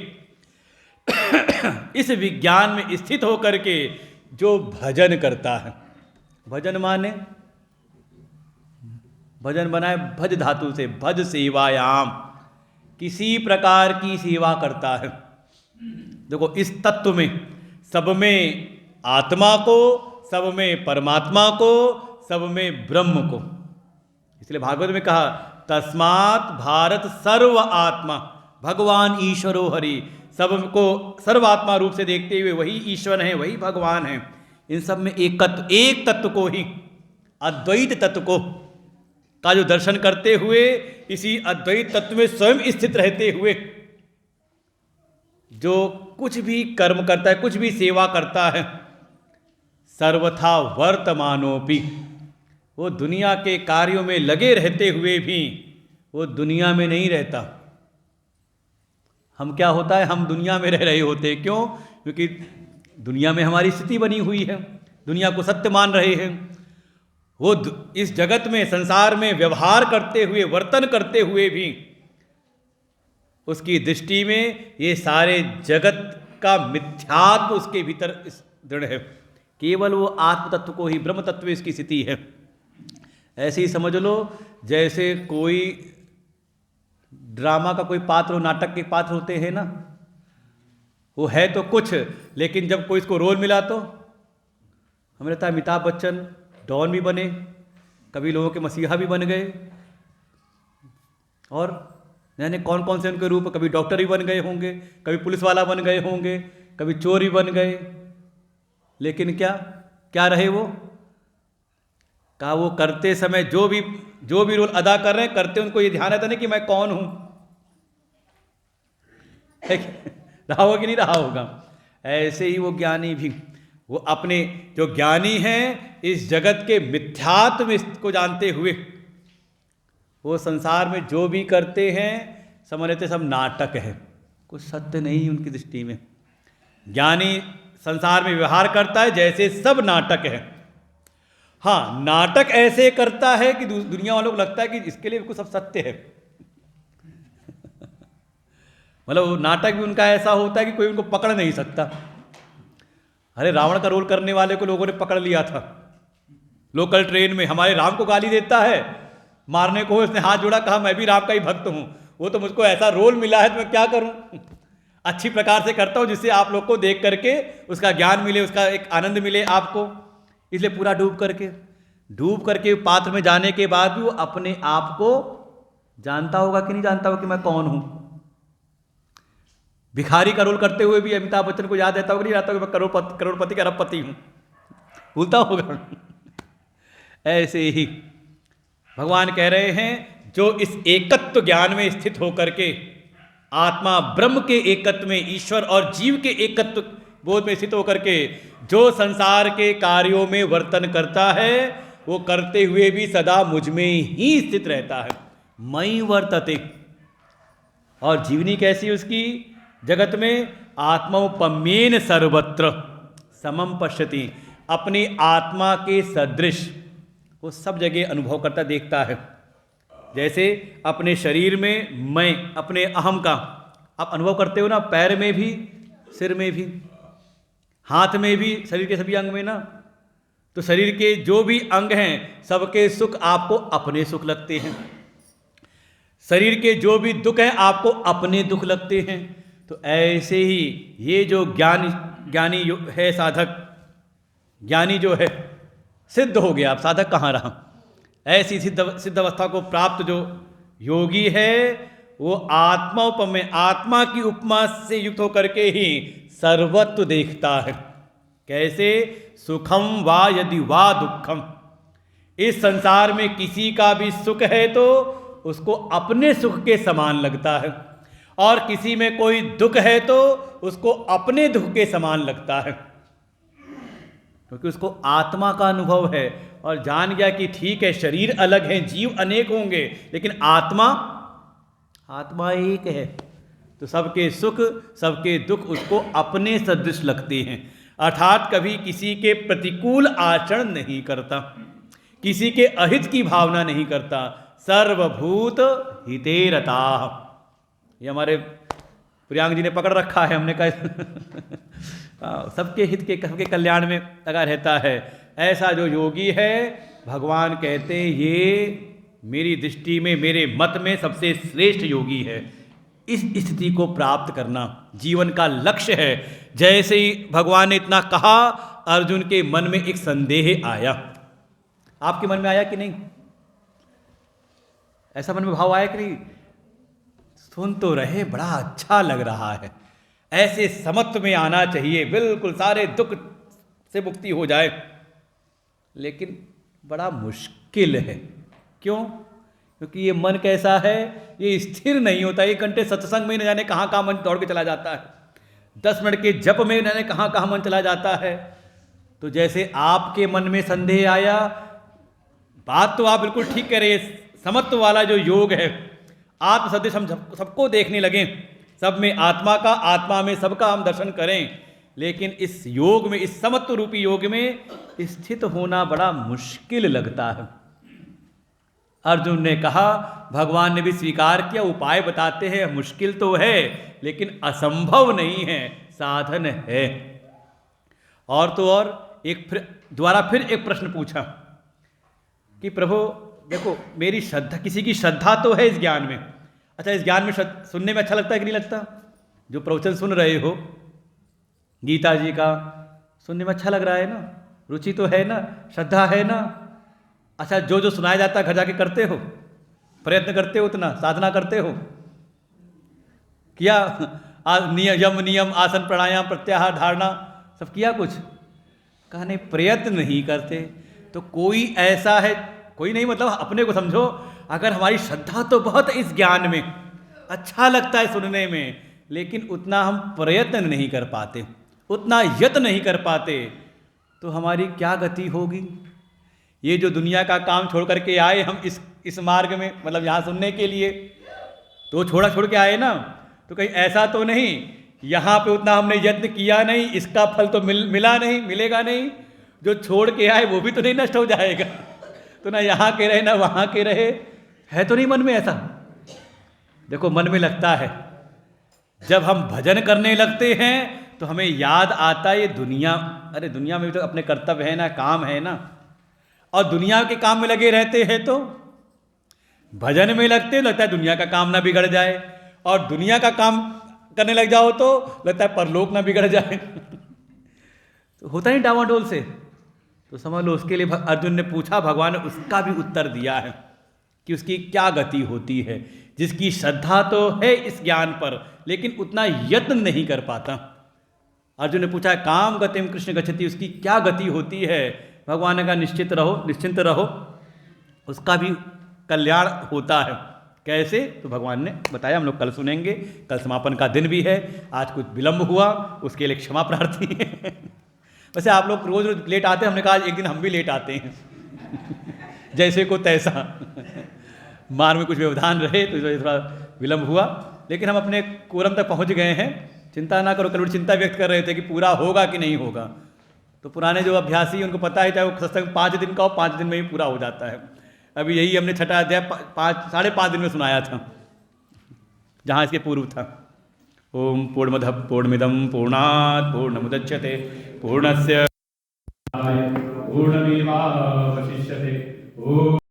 इस विज्ञान में स्थित होकर के जो भजन करता है, भजन माने भजन बनाए भज धातु से, भज सेवायाम, किसी प्रकार की सेवा करता है। देखो इस तत्व में, सब में आत्मा को, सब में परमात्मा को, सब में ब्रह्म को, इसलिए भागवत में कहा तस्मात् भारत सर्व आत्मा भगवान ईश्वरो हरि, सबको सर्वात्मा रूप से देखते हुए वही ईश्वर है, वही भगवान है। इन सब में एक तत्व को ही, अद्वैत तत्व को का जो दर्शन करते हुए, इसी अद्वैत तत्व में स्वयं स्थित रहते हुए जो कुछ भी कर्म करता है, कुछ भी सेवा करता है, सर्वथा वर्तमानोपि, वो दुनिया के कार्यों में लगे रहते हुए भी वो दुनिया में नहीं रहता। हम क्या होता है, हम दुनिया में रह रहे होते हैं। क्यों? क्योंकि दुनिया में हमारी स्थिति बनी हुई है, दुनिया को सत्य मान रहे हैं। वो इस जगत में, संसार में व्यवहार करते हुए, वर्तन करते हुए भी उसकी दृष्टि में ये सारे जगत का मिथ्यात्व उसके भीतर दृढ़ है। केवल वो आत्म तत्व को ही, ब्रह्म तत्व इसकी स्थिति है। ऐसे ही समझ लो जैसे कोई ड्रामा का कोई पात्र, नाटक के पात्र होते हैं ना, वो है तो कुछ, लेकिन जब कोई इसको रोल मिला तो हमें लगता है अमिताभ बच्चन डॉन भी बने, कभी लोगों के मसीहा भी बन गए, और यानी कौन कौन से उनके रूप, कभी डॉक्टर भी बन गए होंगे, कभी पुलिस वाला बन गए होंगे, कभी चोर भी बन गए। लेकिन क्या क्या रहे वो? कहा वो करते समय जो भी रोल अदा कर रहे हैं, करते उनको ये ध्यान रहता नहीं कि मैं कौन हूं। रहा होगा कि नहीं रहा होगा? ऐसे ही वो ज्ञानी भी, वो अपने जो ज्ञानी हैं, इस जगत के मिथ्यात्व को जानते हुए वो संसार में जो भी करते हैं समझ लेते सब नाटक है, कुछ सत्य नहीं उनकी दृष्टि में। ज्ञानी संसार में व्यवहार करता है जैसे सब नाटक है। हाँ, नाटक ऐसे करता है कि दुनिया वालों को लगता है कि इसके लिए कुछ सब सत्य है। मतलब नाटक भी उनका ऐसा होता है कि कोई उनको पकड़ नहीं सकता। अरे रावण का रोल करने वाले को लोगों ने पकड़ लिया था लोकल ट्रेन में, हमारे राम को गाली देता है, मारने को उसने हाथ जोड़ा, कहा मैं भी राम का ही भक्त हूं, वो तो मुझको ऐसा रोल मिला है तो मैं क्या करूं। अच्छी प्रकार से करता हूं जिससे आप लोग को देख करके उसका ज्ञान मिले, उसका एक आनंद मिले आपको, इसलिए पूरा डूब करके पात्र में जाने के बाद भी वो अपने आप को जानता होगा कि नहीं जानता होगा कि मैं कौन हूं। भिखारी का रोल करते हुए भी अमिताभ बच्चन को याद रहता होगा, नहीं रहता होगा मैं करोड़पति का अरबपति हूं, भूलता होगा। ऐसे ही भगवान कह रहे हैं जो इस एकत्व ज्ञान में स्थित होकर के, आत्मा ब्रह्म के एकत्व में, ईश्वर और जीव के एकत्व बोध में स्थित होकर के जो संसार के कार्यों में वर्तन करता है, वो करते हुए भी सदा मुझ में ही स्थित रहता है। मयि वर्तते। और जीवनी कैसी उसकी जगत में? आत्मौपम्येन सर्वत्र समम पश्यति, अपनी आत्मा के सदृश वो सब जगह अनुभव करता देखता है। जैसे अपने शरीर में मैं, अपने अहम का आप अनुभव करते हो ना, पैर में भी, सिर में भी, हाथ में भी, शरीर के सभी अंग में ना, तो शरीर के जो भी अंग हैं सबके सुख आपको अपने सुख लगते हैं, शरीर के जो भी दुख हैं आपको अपने दुख लगते हैं। तो ऐसे ही ये जो ज्ञानी है, साधक ज्ञानी जो है, सिद्ध हो गया, अब साधक कहाँ रहा। ऐसी सिद्ध अवस्था को प्राप्त जो योगी है वो आत्मोपमेय, आत्मा की उपमा से युक्त होकर के ही सर्वत्व देखता है। कैसे? सुखम वा यदि वा दुखम, इस संसार में किसी का भी सुख है तो उसको अपने सुख के समान लगता है, और किसी में कोई दुख है तो उसको अपने दुख के समान लगता है, क्योंकि उसको आत्मा का अनुभव है और जान गया कि ठीक है शरीर अलग है, जीव अनेक होंगे, लेकिन आत्मा एक है। तो सबके सुख सबके दुख उसको अपने सदृश लगते हैं। अर्थात कभी किसी के प्रतिकूल आचरण नहीं करता, किसी के अहित की भावना नहीं करता। सर्वभूत हिते रताः। ये हमारे प्रियांक जी ने पकड़ रखा है, हमने कहा सबके हित के सबके कल्याण में लगा रहता है। ऐसा जो योगी है, भगवान कहते हैं ये मेरी दृष्टि में, मेरे मत में सबसे श्रेष्ठ योगी है। इस स्थिति को प्राप्त करना जीवन का लक्ष्य है। जैसे ही भगवान ने इतना कहा, अर्जुन के मन में एक संदेह आया। आपके मन में आया कि नहीं? ऐसा मन में भाव आया कि नहीं? सुन तो रहे, बड़ा अच्छा लग रहा है, ऐसे समत्व में आना चाहिए, बिल्कुल सारे दुख से मुक्ति हो जाए, लेकिन बड़ा मुश्किल है। क्यों? क्योंकि ये मन कैसा है, ये स्थिर नहीं होता। 1 घंटे सत्संग में न जाने कहाँ कहाँ मन दौड़ के चला जाता है, 10 मिनट के जप में न जाने कहाँ कहाँ मन चला जाता है। तो जैसे आपके मन में संदेह आया, बात तो आप बिल्कुल ठीक कह रहे हैं। समत्व वाला जो योग है, आत्म सदृश हम सबको देखने लगें, सब में आत्मा का, आत्मा में सबका हम दर्शन करें, लेकिन इस योग में, इस समत्व रूपी योग में स्थित होना बड़ा मुश्किल लगता है। अर्जुन ने कहा, भगवान ने भी स्वीकार किया, उपाय बताते हैं, मुश्किल तो है लेकिन असंभव नहीं है, साधन है। और तो और दोबारा फिर एक प्रश्न पूछा कि प्रभु देखो, मेरी श्रद्धा, किसी की श्रद्धा तो है इस ज्ञान में। अच्छा, इस ज्ञान में सुनने में अच्छा लगता है कि नहीं लगता? जो प्रवचन सुन रहे हो गीता जी का, सुनने में अच्छा लग रहा है ना? रुचि तो है ना? श्रद्धा है ना? अच्छा, जो सुनाया जाता है घर जाके करते हो? प्रयत्न करते हो? उतना साधना करते हो? किया? यम नियम आसन प्राणायाम प्रत्याहार धारणा सब किया कुछ? कहा नहीं, प्रयत्न नहीं करते। तो कोई ऐसा है, कोई नहीं, मतलब अपने को समझो, अगर हमारी श्रद्धा तो बहुत इस ज्ञान में, अच्छा लगता है सुनने में, लेकिन उतना हम प्रयत्न नहीं कर पाते, उतना यत्न नहीं कर पाते, तो हमारी क्या गति होगी? ये जो दुनिया का काम छोड़ करके आए हम इस मार्ग में, मतलब यहाँ सुनने के लिए, तो छोड़ के आए ना, तो कहीं ऐसा तो नहीं यहाँ पे उतना हमने यत्न किया नहीं, इसका फल तो मिला नहीं, मिलेगा नहीं, जो छोड़ के आए वो भी तो नहीं नष्ट हो जाएगा, तो ना यहाँ के रहे ना वहाँ के रहे, है तो नहीं मन में ऐसा? देखो, मन में लगता है। जब हम भजन करने लगते हैं तो हमें याद आता है ये दुनिया, अरे दुनिया में भी तो अपने कर्तव्य है ना, काम है ना, और दुनिया के काम में लगे रहते हैं तो भजन में लगता है दुनिया का काम ना बिगड़ जाए, और दुनिया का काम करने लग जाओ तो लगता है परलोक ना बिगड़ जाए। तो होता नहीं डावाडोल से। तो समझ लो, उसके लिए अर्जुन ने पूछा, भगवान ने उसका भी उत्तर दिया है कि उसकी क्या गति होती है। जिसकी श्रद्धा तो है इस ज्ञान पर, लेकिन उतना यत्न नहीं कर पाता। अर्जुन ने पूछा, काम गतिम कृष्ण गच्छति, उसकी क्या गति होती है? भगवान ने कहा, निश्चिंत रहो, उसका भी कल्याण होता है। कैसे? तो भगवान ने बताया, हम लोग कल सुनेंगे। कल समापन का दिन भी है, आज कुछ विलंब हुआ, उसके लिए क्षमा प्रार्थी है। वैसे आप लोग रोज लेट आते हैं, हमने कहा एक दिन हम भी लेट आते हैं। जैसे को तैसा, मार्ग में कुछ व्यवधान रहे तो इस वजह से थोड़ा विलंब हुआ, लेकिन हम अपने कोरम तक पहुंच गए हैं। चिंता ना करो। कल चिंता व्यक्त कर रहे थे कि पूरा होगा कि नहीं होगा, तो पुराने जो अभ्यासी उनको पता है, चाहे वो सत्संग 5 दिन का हो, 5 दिन में ही पूरा हो जाता है। अभी यही हमने छठा अध्याय 5.5 दिन में सुनाया था, जहाँ इसके पूर्व था। ओम पूर्णमदः पूर्णमिदं पूर्णात् पूर्णमुदच्यते पूर्णस्य पूर्णमेवावशिष्यते। ओम